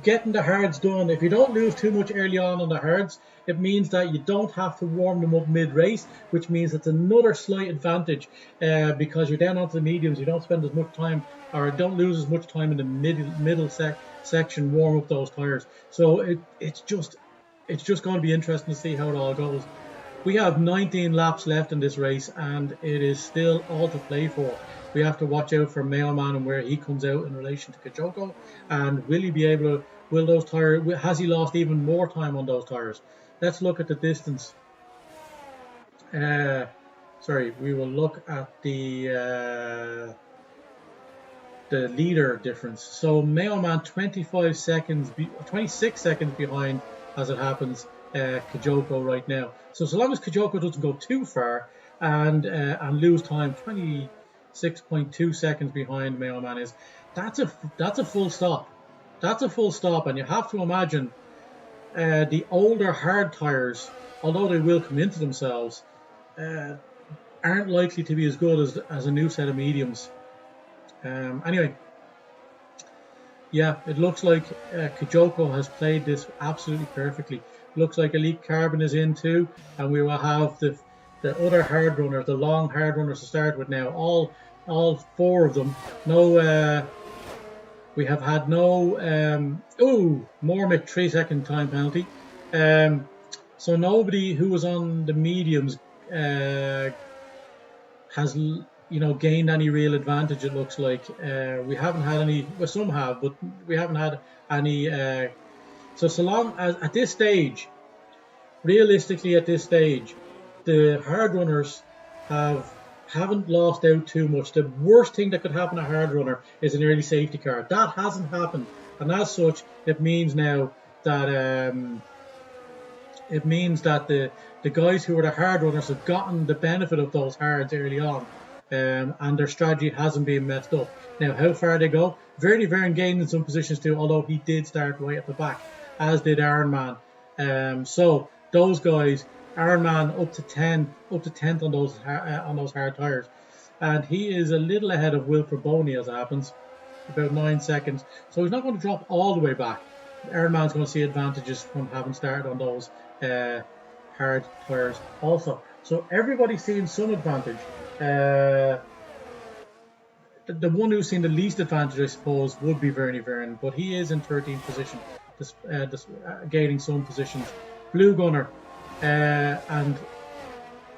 getting the hards done. If you don't lose too much early on the hards, it means that you don't have to warm them up mid-race, which means it's another slight advantage because you're down onto the mediums. You don't spend as much time, or don't lose as much time in the middle section warm up those tires. So it's just going to be interesting to see how it all goes. We have 19 laps left in this race, and it is still all to play for. We have to watch out for Mayo Man and where he comes out in relation to Kijoko, and will he be able to? Will those tires? Has he lost even more time on those tires? Let's look at the distance. We will look at the leader difference. So Mayo Man 26 seconds behind as it happens Kijoko right now. So long as Kijoko doesn't go too far and lose time, 26.2 seconds behind Mayo Man is. That's a full stop. That's a full stop, and you have to imagine the older hard tires, although they will come into themselves, aren't likely to be as good as a new set of mediums. Anyway, yeah, it looks like Kijoko has played this absolutely perfectly. Looks like Elite Carbon is in too, and we will have the other hard runners, the long hard runners to start with now. All 4 of them. No, we have had no. Mormick 3-second time penalty. So nobody who was on the mediums has gained any real advantage. It looks like we haven't had any. Well, some have, but we haven't had any. So long as at this stage, realistically at this stage, the hard runners haven't lost out too much. The worst thing that could happen to a hard runner is an early safety car. That hasn't happened, and as such, it means now that the guys who are the hard runners have gotten the benefit of those hards early on. and their strategy hasn't been messed up. Now, how far they go, Vern gained in some positions too, although he did start right at the back, as did Iron Man. So those guys, Iron Man up to 10th on those hard tires, and he is a little ahead of Wilfred Boney as it happens, about 9 seconds. So he's not going to drop all the way back. Iron Man's going to see advantages from having started on those hard tires also. So everybody's seeing some advantage. The one who's seen the least advantage, I suppose, would be Vern, but he is in 13th position, gaining some positions. Blue Gunner, and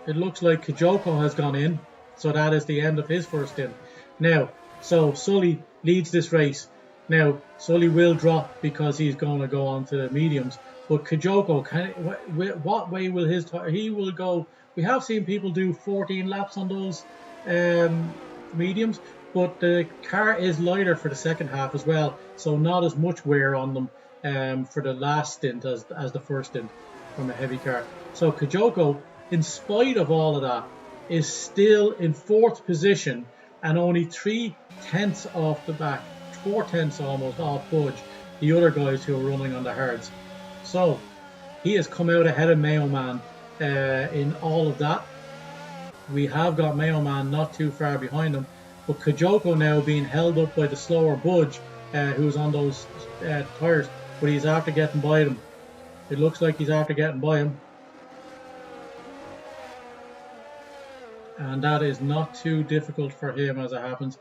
it looks like Kijoko has gone in, so that is the end of his first stint. Now, so Sully leads this race. Now, Sully will drop because he's going to go on to the mediums, but Kijoko, what way will he will go? We have seen people do 14 laps on those mediums, but the car is lighter for the second half as well, so not as much wear on them for the last stint as the first stint from a heavy car. So Kijoko, in spite of all of that, is still in 4th position and only 3/10 off the back, 4/10 almost off Budge, the other guys who are running on the hards. So he has come out ahead of Mayo Man in all of that. We have got Mayo Man not too far behind him, but Kijoko now being held up by the slower Budge, who's on those tires, but he's after getting by them. It looks like he's after getting by him. And that is not too difficult for him as it happens,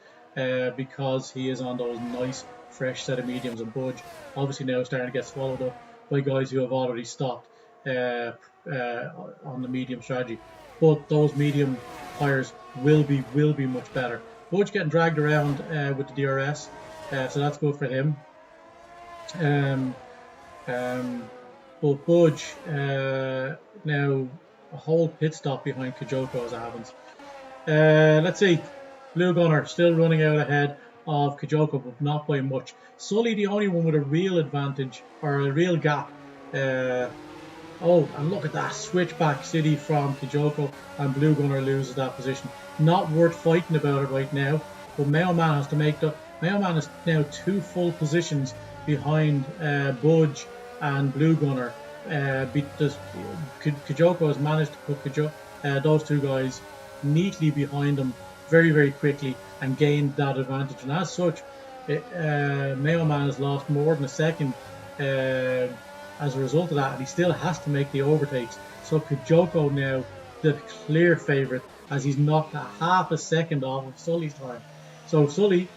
because he is on those nice fresh set of mediums, and Budge obviously now starting to get swallowed up by guys who have already stopped on the medium strategy. But those medium tires will be much better. Budge getting dragged around with the DRS, so that's good for him. But Budge now a whole pit stop behind Kijoko as it happens. Let's see, Blue Gunner still running out ahead of Kijoko, but not by much. Sully the only one with a real advantage, or a real gap. Oh, and look at that switchback city from Kijoko, and Blue Gunner loses that position. Not worth fighting about it right now, but Mayo Man has to make the... Mayo Man is now 2 full positions behind Budge and Blue Gunner. Kijoko has managed to put those two guys neatly behind him very, very quickly and gained that advantage. And as such, Mayo Man has lost more than a second as a result of that, and he still has to make the overtakes. So Kijoko now the clear favourite, as he's knocked a half a second off of Sully's time. So Sully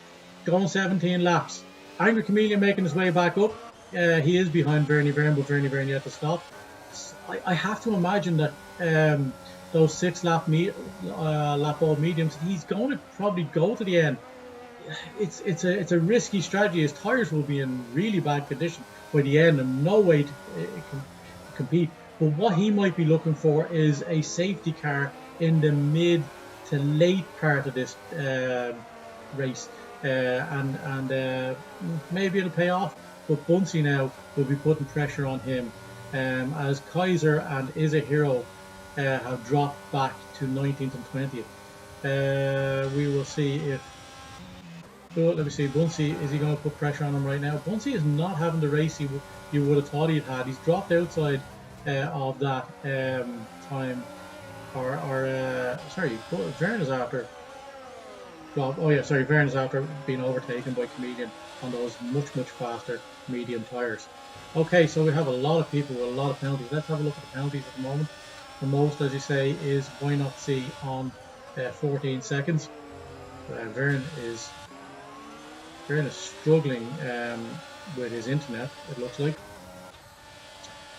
going 17 laps. Angry Chameleon making his way back up. He is behind Vern, but Vern yet to stop. I have to imagine that those 6 lap old mediums, he's going to probably go to the end. It's a risky strategy. His tyres will be in really bad condition by the end, and no way to compete. But what he might be looking for is a safety car in the mid to late part of this race, and maybe it'll pay off. But Bunsey now will be putting pressure on him, as Kaiser and Is a Hero have dropped back to 19th and 20th. We will see if... So let me see, Bunsey, is he going to put pressure on him right now? Bunsey is not having the race you would have thought he'd had. He's dropped outside of that time. Sorry, Vern is after... Vern is after being overtaken by Chameleon on those much faster medium tyres. Okay, so we have a lot of people with a lot of penalties. Let's have a look at the penalties at the moment. The most, as you say, is Why Not See on 14 seconds. Vern is struggling with his internet, it looks like.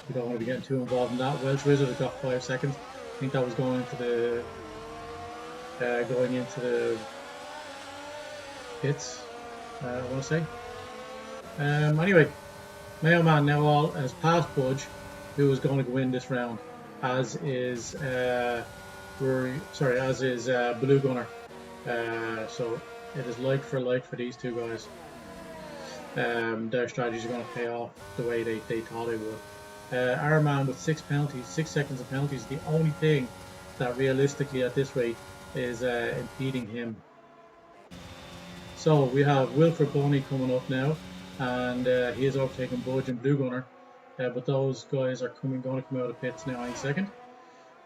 We don't want to be getting too involved in that. Welsh Wizard has got 5 seconds. I think that was going into the pits, I want to say. Anyway, Mayo Man now all has passed Budge, who is going to win this round, as is Blue Gunner. So it is like for these two guys. Their strategies are going to pay off the way they thought they would. Iron Man with 6 seconds of penalties, is the only thing that realistically at this rate is impeding him. So we have Wilfred Boney coming up now, and he is overtaking Budge and Blue Gunner, but those guys are going to come out of pits now any second.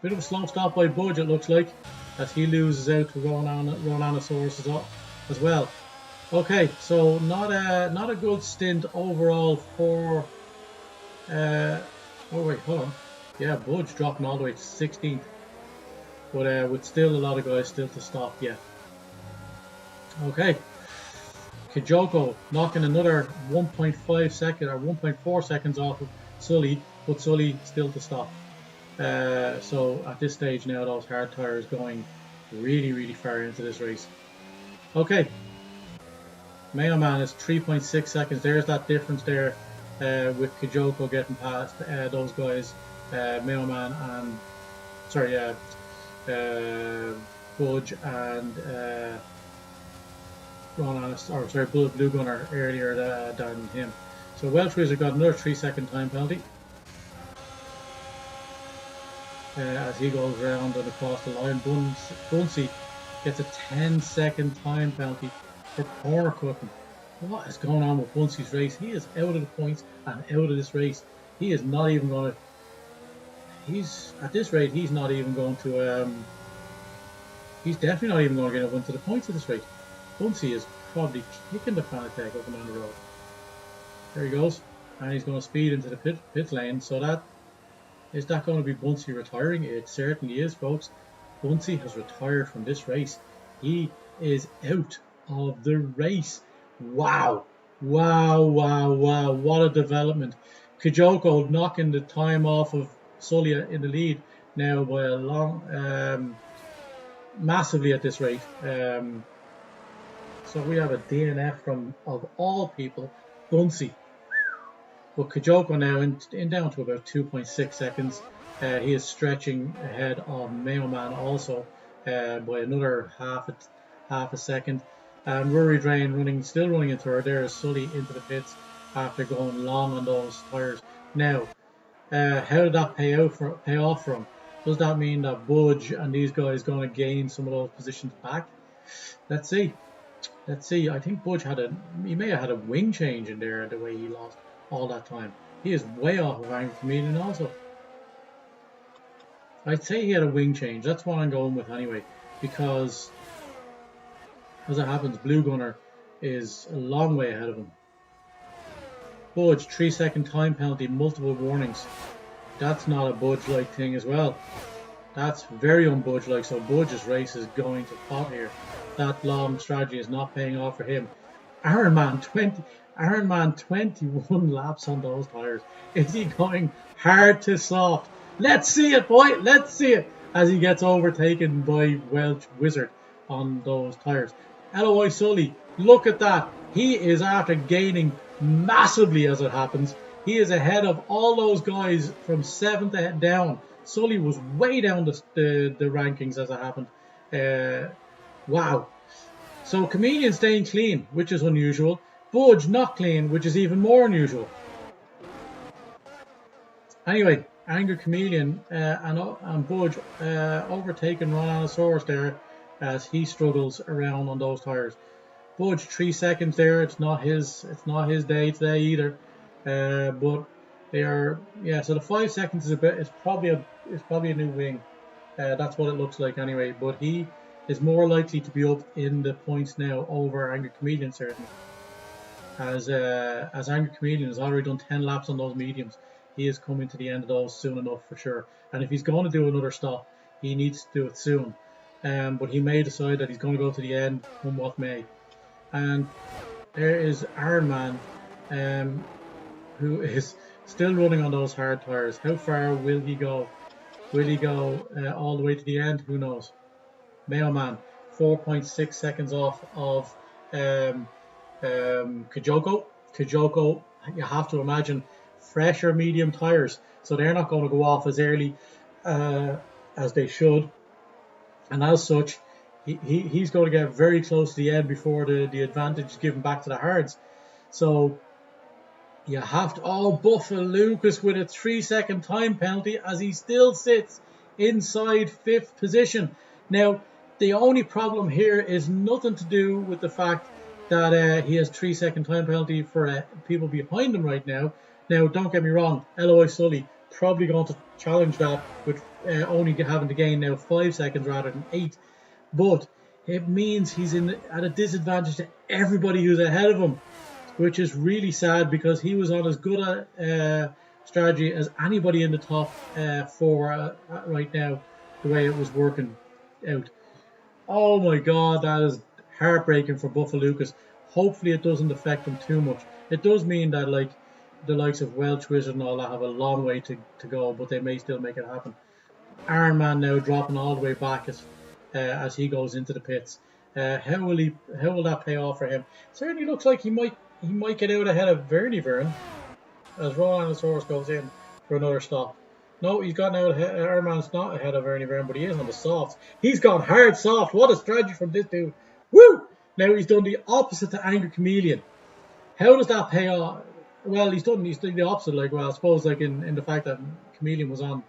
Bit of a slow stop by Budge, it looks like, as he loses out to Ronanosaurus as well. Okay, so not a good stint overall for. Oh wait, hold on. Yeah, Budge dropping all the way to 16th, but with still a lot of guys still to stop yet. Okay. Kijoko knocking another 1.5 second or 1.4 seconds off of Sully, but Sully still to stop. So at this stage now, those hard tires going really far into this race. Okay, Mayo Man is 3.6 seconds. There's that difference there with Kijoko getting past those guys, Mayo Man and Budge and. Blue Gunner earlier than him. So Welsh Wizard got another 3-second time penalty as he goes around and across the line. Bunsey gets a 10-second time penalty for corner cutting. What is going on with Bunsey's race? He is out of the points and out of this race. He is not even going to. He's at this rate. He's not even going to. He's definitely not even going to get up into the points of this race. Bunsey is probably kicking the Fanatec up and down the road. There he goes, and he's going to speed into the pit lane. So that going to be Bunsey retiring? It certainly is, folks. Bunsey has retired from this race. He is out of the race. Wow, what a development. Kijoko knocking the time off of Sully in the lead now by a long, massively at this rate. So we have a DNF from, of all people, Bunsey. But Kijoko now in down to about 2.6 seconds. He is stretching ahead of Mayo Man also by another half a second. And Rory Drain still running in third. There is Sully into the pits after going long on those tyres. Now, how did that pay off for him? Does that mean that Budge and these guys going to gain some of those positions back? Let's see. I think Budge may have had a wing change in there the way he lost all that time. He is way off of Angry Comedian also. I'd say he had a wing change. That's what I'm going with anyway. Because, as it happens, Blue Gunner is a long way ahead of him. Budge, 3-second time penalty, multiple warnings. That's not a Budge-like thing as well. That's very un-Budge-like, so Budge's race is going to pot here. That long strategy is not paying off for him. Ironman 21 laps on those tires. Is he going hard to soft? Let's see it, boy. Let's see it as he gets overtaken by Welsh Wizard on those tires. LOI Sully, look at that. He is after gaining massively as it happens. He is ahead of all those guys from 7th down. Sully was way down the rankings as it happened. Wow. So Comedian staying clean, which is unusual. Budge not clean, which is even more unusual. Anyway, Angry Chameleon and Budge overtaking Ronanosaurus there as he struggles around on those tires. Budge 3 seconds there. It's not his day today either. But they are So the 5 seconds is It's probably a new wing. That's what it looks like anyway. But he is more likely to be up in the points now over Angry Chameleon certainly. As Angry Chameleon has already done 10 laps on those mediums, he is coming to the end of those soon enough for sure. And if he's going to do another stop, he needs to do it soon. But he may decide that he's going to go to the end, come what may. And there is Iron Man, who is still running on those hard tires. How far will he go? Will he go all the way to the end? Who knows? Mayo Man, 4.6 seconds off of Kijoko. Kijoko, you have to imagine, fresher medium tires, so they're not going to go off as early as they should. And as such, he's going to get very close to the end before the advantage is given back to the hards. So you have to... Oh, Buffalo Lucas with a 3-second time penalty as he still sits inside 5th position. Now, The only problem here is nothing to do with the fact that he has 3 second time penalty for people behind him right now. Now, don't get me wrong, Eloy Sully probably going to challenge that with only having to gain now 5 seconds rather than 8. But it means he's at a disadvantage to everybody who's ahead of him, which is really sad because he was on as good a strategy as anybody in the top 4 right now, the way it was working out. Oh my god, that is heartbreaking for Buffalocas. Hopefully it doesn't affect them too much. It does mean that like the likes of Welsh Wizard and all that have a long way to go, but they may still make it happen. Iron Man now dropping all the way back as he goes into the pits. How will that pay off for him? Certainly looks like he might get out ahead of Vern as Rolanosaurus goes in for another stop. No, he's got now Iron Man's not ahead of Vern, but he is on the softs. He's gone hard soft. What a strategy from this dude. Woo! Now he's done the opposite to Angry Chameleon. How does that pay off? Well, he's done the opposite. Like, well, I suppose like in the fact that Chameleon was on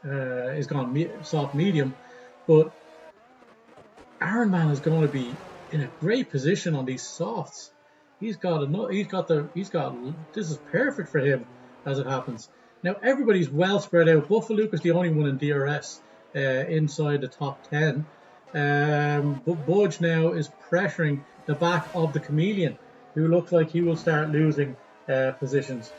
is gone soft medium, but Iron Man is going to be in a great position on these softs. This is perfect for him as it happens. Now everybody's well spread out. Buffalocas the only one in DRS inside the top 10. But Budge now is pressuring the back of the Chameleon, who looks like he will start losing positions.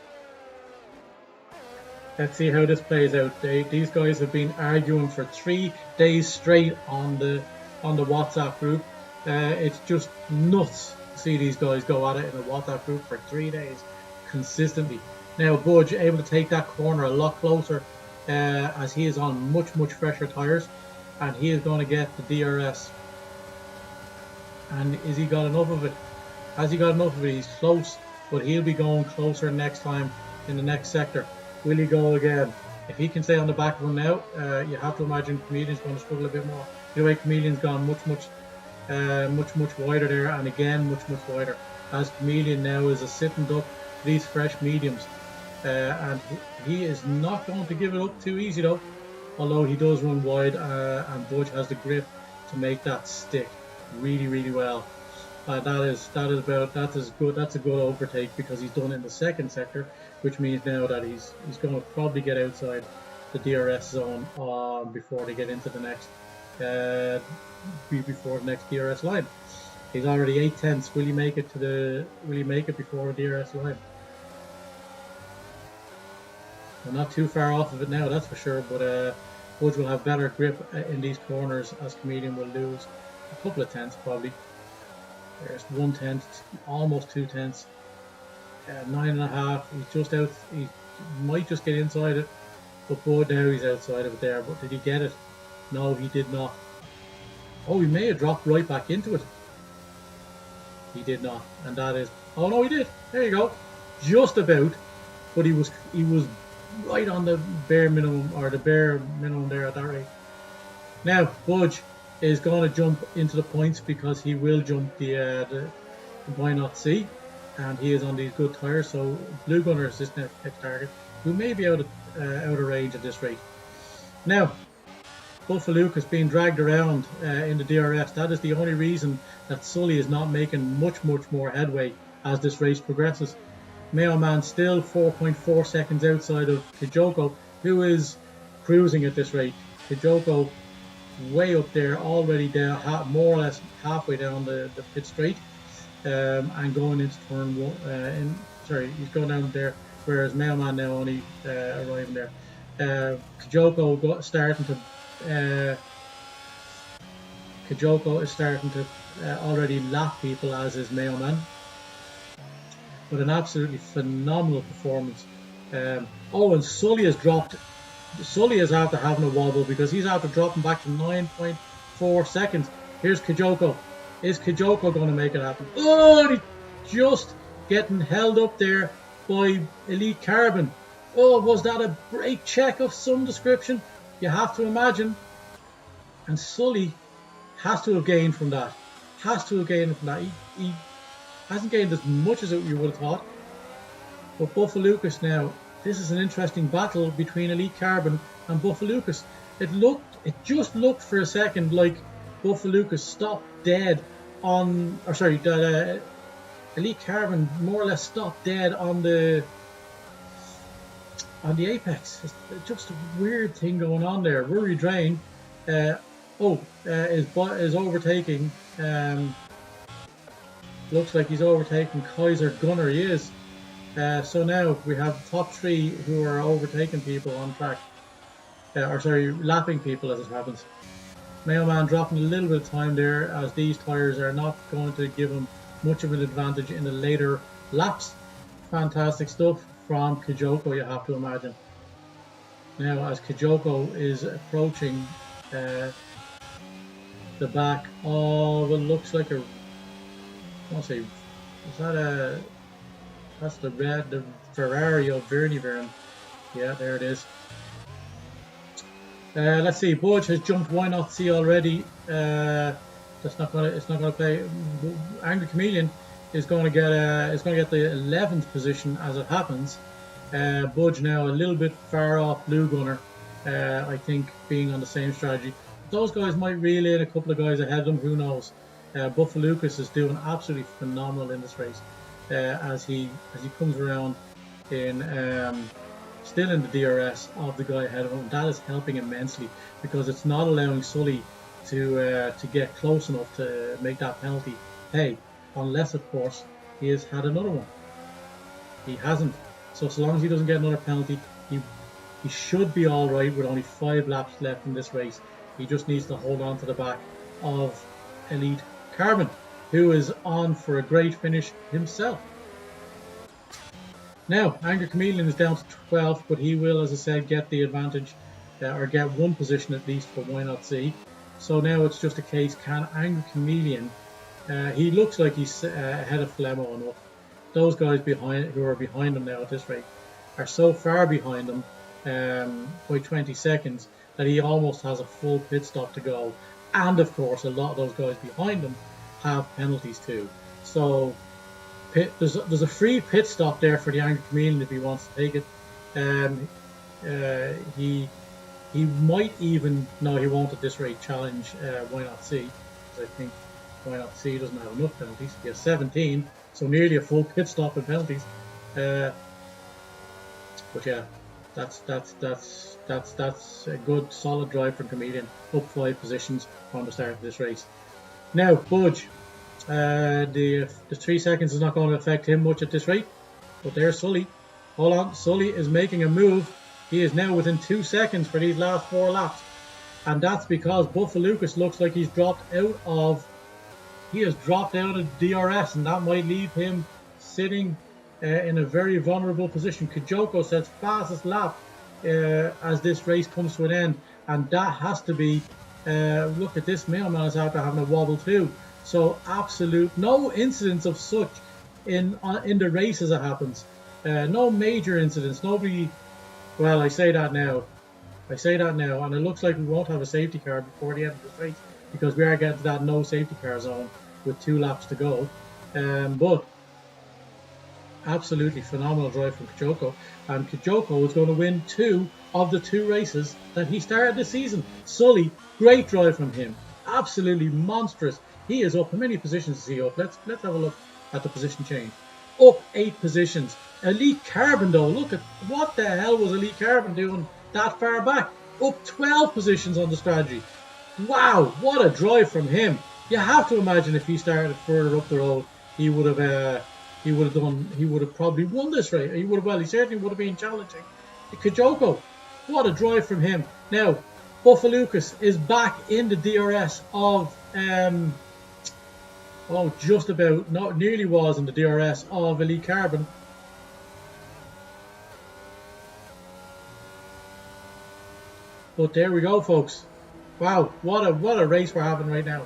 Let's see how this plays out. These guys have been arguing for 3 days straight on the WhatsApp group. It's just nuts to see these guys go at it in a WhatsApp group for 3 days consistently. Now Budge able to take that corner a lot closer as he is on much fresher tyres, and he is going to get the DRS. And is he got enough of it? Has he got enough of it? He's close, but he'll be going closer next time in the next sector. Will he go again? If he can stay on the back of him now, you have to imagine Chameleon's going to struggle a bit more. The way Chameleon's gone much wider there, and again much wider, as Chameleon now is a sitting duck to these fresh mediums, and he is not going to give it up too easy though, although he does run wide, and Budge has the grip to make that stick really well. That's a good overtake because he's done it in the second sector, which means now that he's going to probably get outside the DRS zone before they get into the next before the next DRS line. He's already 8/10. Will he make it before the DRS line? Well, not too far off of it now, that's for sure, but Budge will have better grip in these corners as Chameleon will lose a couple of tenths probably. There's 1/10, almost 2/10. 9.5. He's just out. He might just get inside it, but now he's outside of it there. But did he get it? No, he did not. Oh, he may have dropped right back into it. He did not, and that is. Oh no, he did. There you go. Just about, but he was right on the bare minimum there at that rate. Now Budge is going to jump into the points because he will jump the why not see, and he is on these good tyres. So Blue Gunner is this next target, who may be out of range at this rate. Now Buffalocas being dragged around in the DRS. That is the only reason that Sully is not making much more headway as this race progresses. Mailman still 4.4 seconds outside of Kijoko, who is cruising at this rate. Kijoko way up there, already down, more or less halfway down the pit straight, and going into turn one. He's going down there, whereas Mailman now only arriving there. Kijoko is starting to already lap people, as is Mailman. But an absolutely phenomenal performance. And Sully has dropped. Sully is after having a wobble because he's after dropping back to 9.4 seconds. Here's Kijoko. Is Kijoko going to make it happen? Oh, he's just getting held up there by Elite Carbon. Oh, was that a brake check of some description? You have to imagine. And Sully has to have gained from that. He hasn't gained as much as you would have thought. But Buffalocas now, this is an interesting battle between Elite Carbon and Buffalocas. It just looked for a second like Buffaluca stopped dead on, or sorry, that Elite Carbon more or less stopped dead on the apex. It's just a weird thing going on there. Rory Drain, is overtaking. Looks like he's overtaking Kaiser Gunner. He is. So now we have the top three who are overtaking people on track. Lapping people as it happens. Mailman dropping a little bit of time there, as these tyres are not going to give him much of an advantage in the later laps. Fantastic stuff from Kijoko, you have to imagine. Now, as Kijoko is approaching the back of, it looks like a, I want to say, is that a, that's the Ferrari of Vern. Yeah, there it is. Let's see. Budge has jumped. Why not see already? It's not gonna play. Angry Chameleon is going to get the 11th position as it happens. Budge now a little bit far off Blue Gunner. I think being on the same strategy. Those guys might reel in a couple of guys ahead of them. Who knows? Buffalucas is doing absolutely phenomenal in this race as he comes around in. Still in the DRS of the guy ahead of him. That is helping immensely because it's not allowing Sully to get close enough to make that penalty pay, unless of course he has had another one. He hasn't, so long as he doesn't get another penalty, he should be all right with only 5 laps left in this race. He just needs to hold on to the back of Elite Carbon, who is on for a great finish himself. Now, Angry Chameleon is down to 12, but he will, as I said, get the advantage, or get one position at least for Why Not See. So now it's just a case, can Angry Chameleon, he looks like he's ahead of Flemo enough. Those guys who are behind him now at this rate are so far behind him by 20 seconds that he almost has a full pit stop to go. And of course, a lot of those guys behind him have penalties too. So there's a free pit stop there for the Angry Chameleon if he wants to take it. He might even, no, he won't at this rate, challenge Why Not See, because I think Why Not See doesn't have enough penalties. He has 17, so nearly a full pit stop in penalties. But yeah, that's a good solid drive from Chameleon, up 5 positions from the start of this race. Now Budge. The 3 seconds is not going to affect him much at this rate, but there's Sully. Hold on, Sully is making a move. He is now within 2 seconds for these last 4 laps, and that's because Buffalucas looks like he's dropped out of DRS, and that might leave him sitting in a very vulnerable position. Kijoko sets fastest lap as this race comes to an end, and that has to be look at this, Mailman is after having a wobble too. So absolute no incidents of such in the race as it happens. No major incidents. Nobody. Well, I say that now, and it looks like we won't have a safety car before the end of this race because we are getting to that no safety car zone with 2 laps to go. But absolutely phenomenal drive from Kijoko, and Kijoko is going to win 2 of the 2 races that he started this season. Sully, great drive from him, absolutely monstrous. He is up. How many positions is he up? Let's have a look at the position change. Up 8 positions. Elite Carbon though, look at what the hell was Elite Carbon doing that far back? Up 12 positions on the strategy. Wow, what a drive from him. You have to imagine if he started further up the road, he would have probably won this race. He certainly would have been challenging. Kijoko, what a drive from him. Now, Buffalucas is back in the DRS of just about, not nearly was in the DRS of Elite Carbon. But there we go, folks. Wow, what a race we're having right now.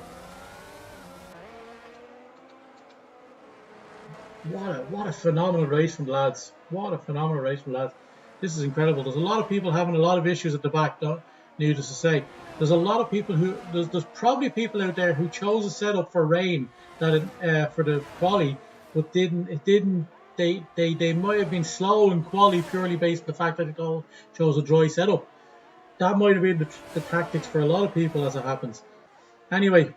What a phenomenal race from the lads. What a phenomenal race from the lads. This is incredible. There's a lot of people having a lot of issues at the back, needless to say. There's a lot of people who there's probably people out there who chose a setup for rain that for the quali, but they might have been slow in quali purely based on the fact that they chose a dry setup. That might have been the tactics for a lot of people as it happens. Anyway,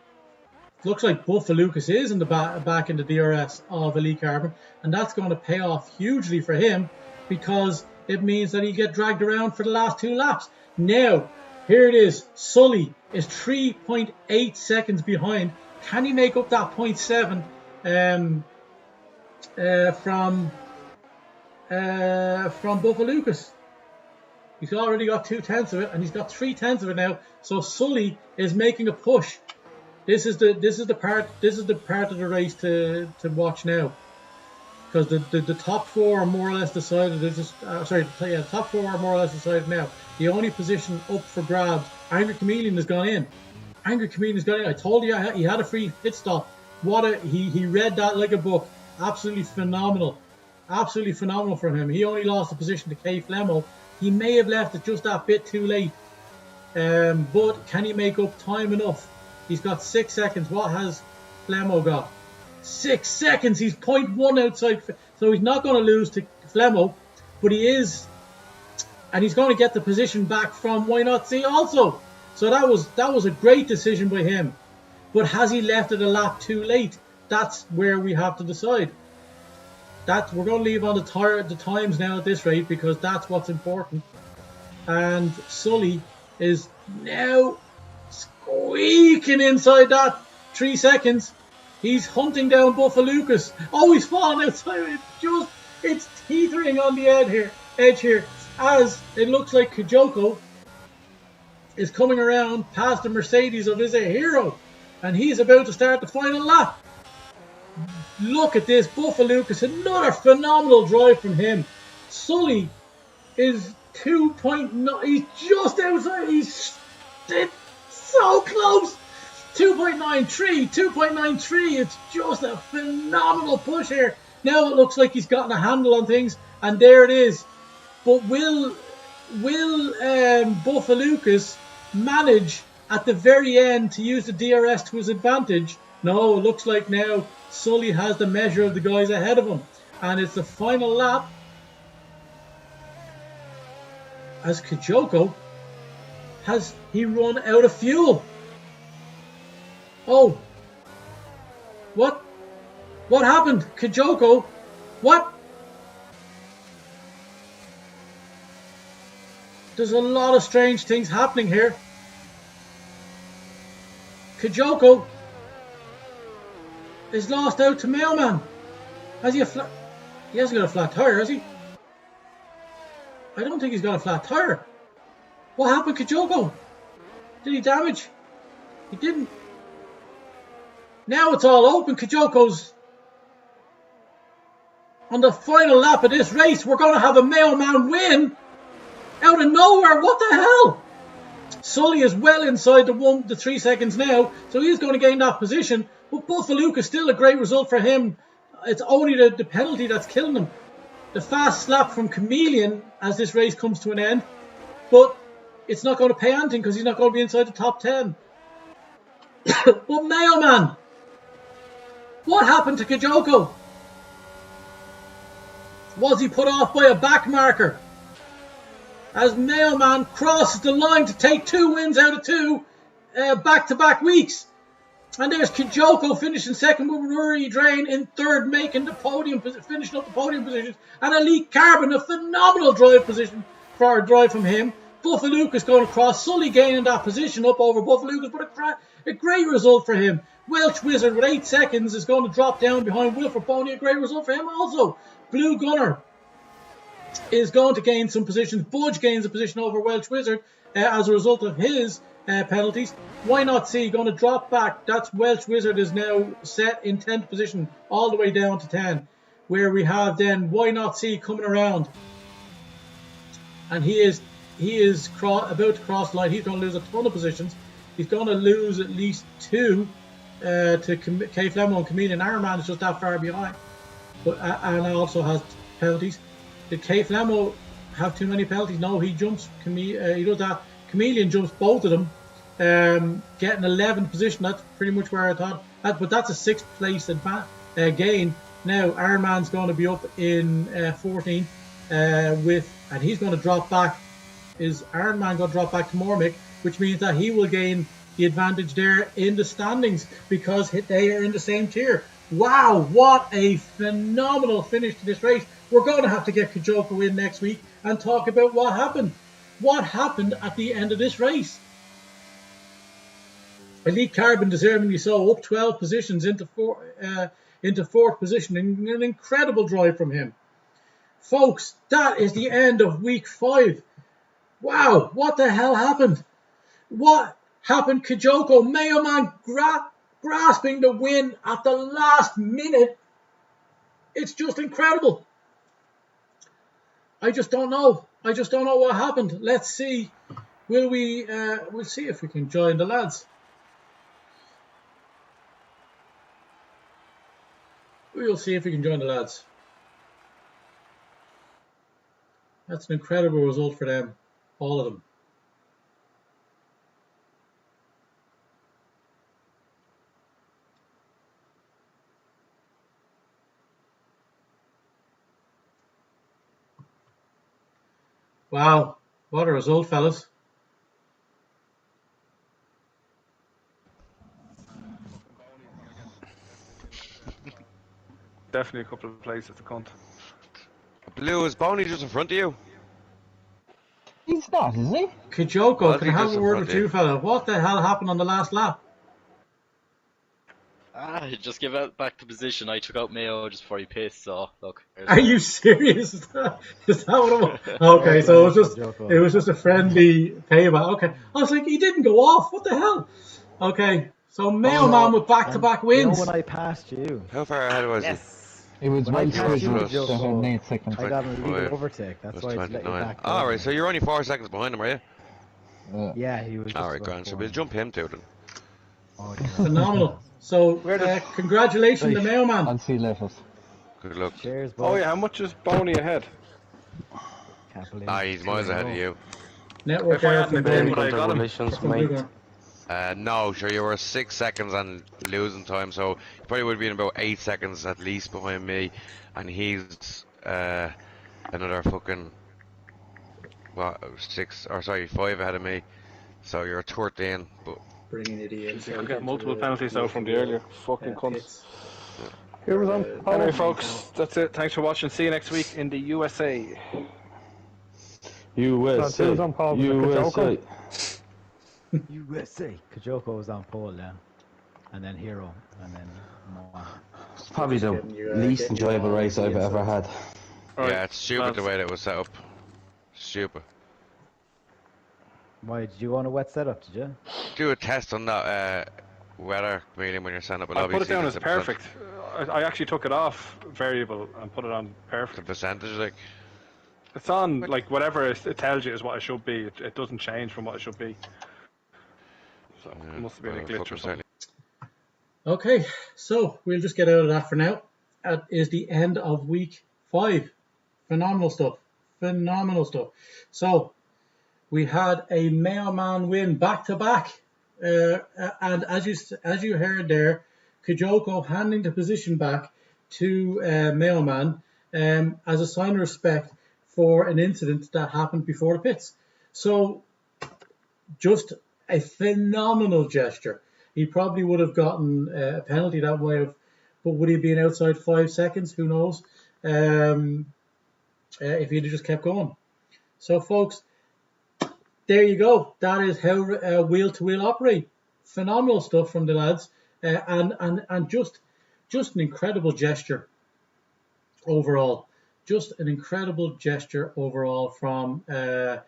looks like Buffa Lucas is in the back in the DRS of Elite Carbon, and that's going to pay off hugely for him because it means that he get dragged around for the last 2 laps. Now, here it is. Sully is 3.8 seconds behind. Can he make up that 0.7 from Buffa Lucas? He's already got 2/10 of it, and he's got 3/10 of it now. So Sully is making a push. This is the part of the race to watch now, because the top 4 are more or less decided. The top 4 are more or less decided now. The only position up for grabs, Angry Chameleon has gone in. Angry Chameleon has gone in. I told you he had a free pit stop. He read that like a book. Absolutely phenomenal. Absolutely phenomenal from him. He only lost the position to K Flemo. He may have left it just that bit too late. But can he make up time enough? He's got 6 seconds. What has Flemo got? 6 seconds. He's 0.1 outside. So he's not going to lose to Flemo. But he is. And he's going to get the position back from Why Not See also. So that was a great decision by him. But has he left it a lap too late? That's where we have to decide. We're going to leave on the times now at this rate, because that's what's important. And Sully is now squeaking inside that 3 seconds. He's hunting down Buffa Lucas. Oh, he's falling outside. It's teetering on the edge here, as it looks like Kijoko is coming around past the Mercedes of Is a Hero, and he's about to start the final lap. Look at this, Buffa Lucas, another phenomenal drive from him. Sully is 2.9, he's just outside, he's so close. 2.93, it's just a phenomenal push here. Now it looks like he's gotten a handle on things, and there it is. But will Buffa Lucas manage at the very end to use the DRS to his advantage? No, it looks like now Sully has the measure of the guys ahead of him. And it's the final lap, as Kijoko has run out of fuel. Oh, what happened? Kijoko, what? There's a lot of strange things happening here. Kijoko is lost out to Mailman. Has he he hasn't got a flat tire, has he? I don't think he's got a flat tire. What happened, Kijoko? Did he damage? He didn't. Now it's all open. Kijoko's on the final lap of this race. We're going to have a Mailman win out of nowhere. What the hell? Sully is well inside the 3 seconds now, so he's going to gain that position. But Buffa Lucas, still a great result for him. It's only the penalty that's killing him. The fast slap from Chameleon as this race comes to an end. But it's not going to pay anything because he's not going to be inside the top 10. But Mailman, what happened to Kijoko? Was he put off by a back marker? As Mailman crosses the line to take 2 wins out of 2 back-to-back weeks. And there's Kijoko finishing second with Rory Drain in third, making the podium, finishing up the podium positions. And Elite Carbon, a phenomenal drive from him. Buffa Lucas going across, Sully gaining that position up over Buffa Lucas, but a great result for him. Welsh Wizard with 8 seconds is going to drop down behind Wilfred Boney, a great result for him also. Blue Gunner is going to gain some positions. Budge gains a position over Welsh Wizard as a result of his penalties. Why Not See going to drop back. That's Welsh Wizard is now set in 10th position all the way down to 10, where we have then Why Not See coming around, and he is about to cross the line. He's going to lose a ton of positions. He's going to lose at least 2 to K Flemo and Chameleon. Iron Man is just that far behind, but and also has penalties. Did K Flemo have too many penalties? No, he jumps. He does that. Chameleon jumps both of them, getting 11th position. That's pretty much where I thought. But that's a 6th place gain. Now Iron Man's going to be up in 14th and he's going to drop back is Ironman going to drop back to Mormick, which means that he will gain the advantage there in the standings because they are in the same tier. Wow, what a phenomenal finish to this race. We're going to have to get Kajoko in next week and talk about what happened. What happened at the end of this race? Elite Carbon, deservingly so, up 12 positions into fourth position. An incredible drive from him. Folks, that is the end of week 5. Wow, what the hell happened? What happened? Kajoko, Mayo Man grasping the win at the last minute. It's just incredible. I just don't know. I just don't know what happened. Let's see. We'll see if we can join the lads. We'll see if we can join the lads. That's an incredible result for them, all of them. Wow, what a result, fellas. Definitely a couple of places to count. Blue, is Boney just in front of you? He's not, is he? Kajoko, can I have a word with you, fella? What the hell happened on the last lap? Just give it back to position. I took out Mayo just before he pissed, so look. Are you serious? Is that what it was? Okay, so it was just a friendly payback. Okay. I was like, he didn't go off. What the hell? Okay. So Mayo Man with back-to-back wins. You know when I passed you. How far ahead was he? It was When I passed you, 8 seconds. I got an illegal overtake. That's why it's let you back. Alright, so you're only 4 seconds behind him, are you? Yeah, he was. Alright, grand. So we'll jump him too then. Oh, yeah. Phenomenal. So, congratulations to Mayo Man. I'll see you later. Good luck. Cheers, boys. Oh yeah, how much is Boney ahead? Can't believe He's miles ahead of you. Network If I error hadn't from been in, Boney. would I got him? Congratulations, mate. No, sure, you were 6 seconds and losing time, so you probably would have been about 8 seconds at least behind me, and he's another fucking 5 ahead of me. So you're 13, but Bringing it in. I'm getting multiple penalties out from the earlier fucking cunts. Pits. Here was on. Anyway, folks, that's it. Thanks for watching. See you next week in the USA. USA. USA. USA. Kajoko was on pole, yeah. And then Hero. And then Moa. It's probably the least enjoyable race I've ever had. Right, yeah, it's stupid the way that was set up. Stupid. Why, did you want a wet setup, did you? Do a test on that weather medium when you're setting up a I lobby. put it down as the perfect. I actually took it off variable and put it on The perfect. percentage, like. It's on, like, whatever it tells you is what it should be. It doesn't change from what it should be. So, it must have been a glitch or something. Okay, so we'll just get out of that for now. That is the end of week 5. Phenomenal stuff. Phenomenal stuff. So, we had a Mayo Man win back-to-back. And as you heard there, Kajoko handing the position back to Mayo Man as a sign of respect for an incident that happened before the pits. So, just a phenomenal gesture. He probably would have gotten a penalty that way, but would he have been outside 5 seconds? Who knows? If he'd have just kept going. So, folks, there you go. That is how wheel-to-wheel operate. Phenomenal stuff from the lads, and just an incredible gesture overall. Just an incredible gesture overall from our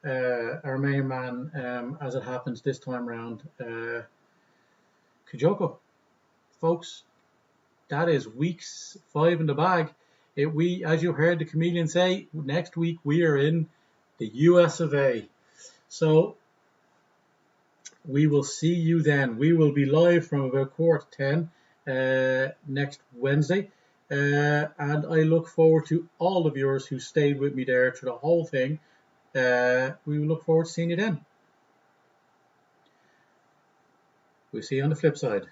main man, as it happens this time round, Kajoko. Folks, that is week 5 in the bag. As you heard the comedian say, next week we are in the US of A. So we will see you then. We will be live from about 10:15 next Wednesday. And I look forward to all the viewers who stayed with me there through the whole thing. We will look forward to seeing you then. We'll see you on the flip side.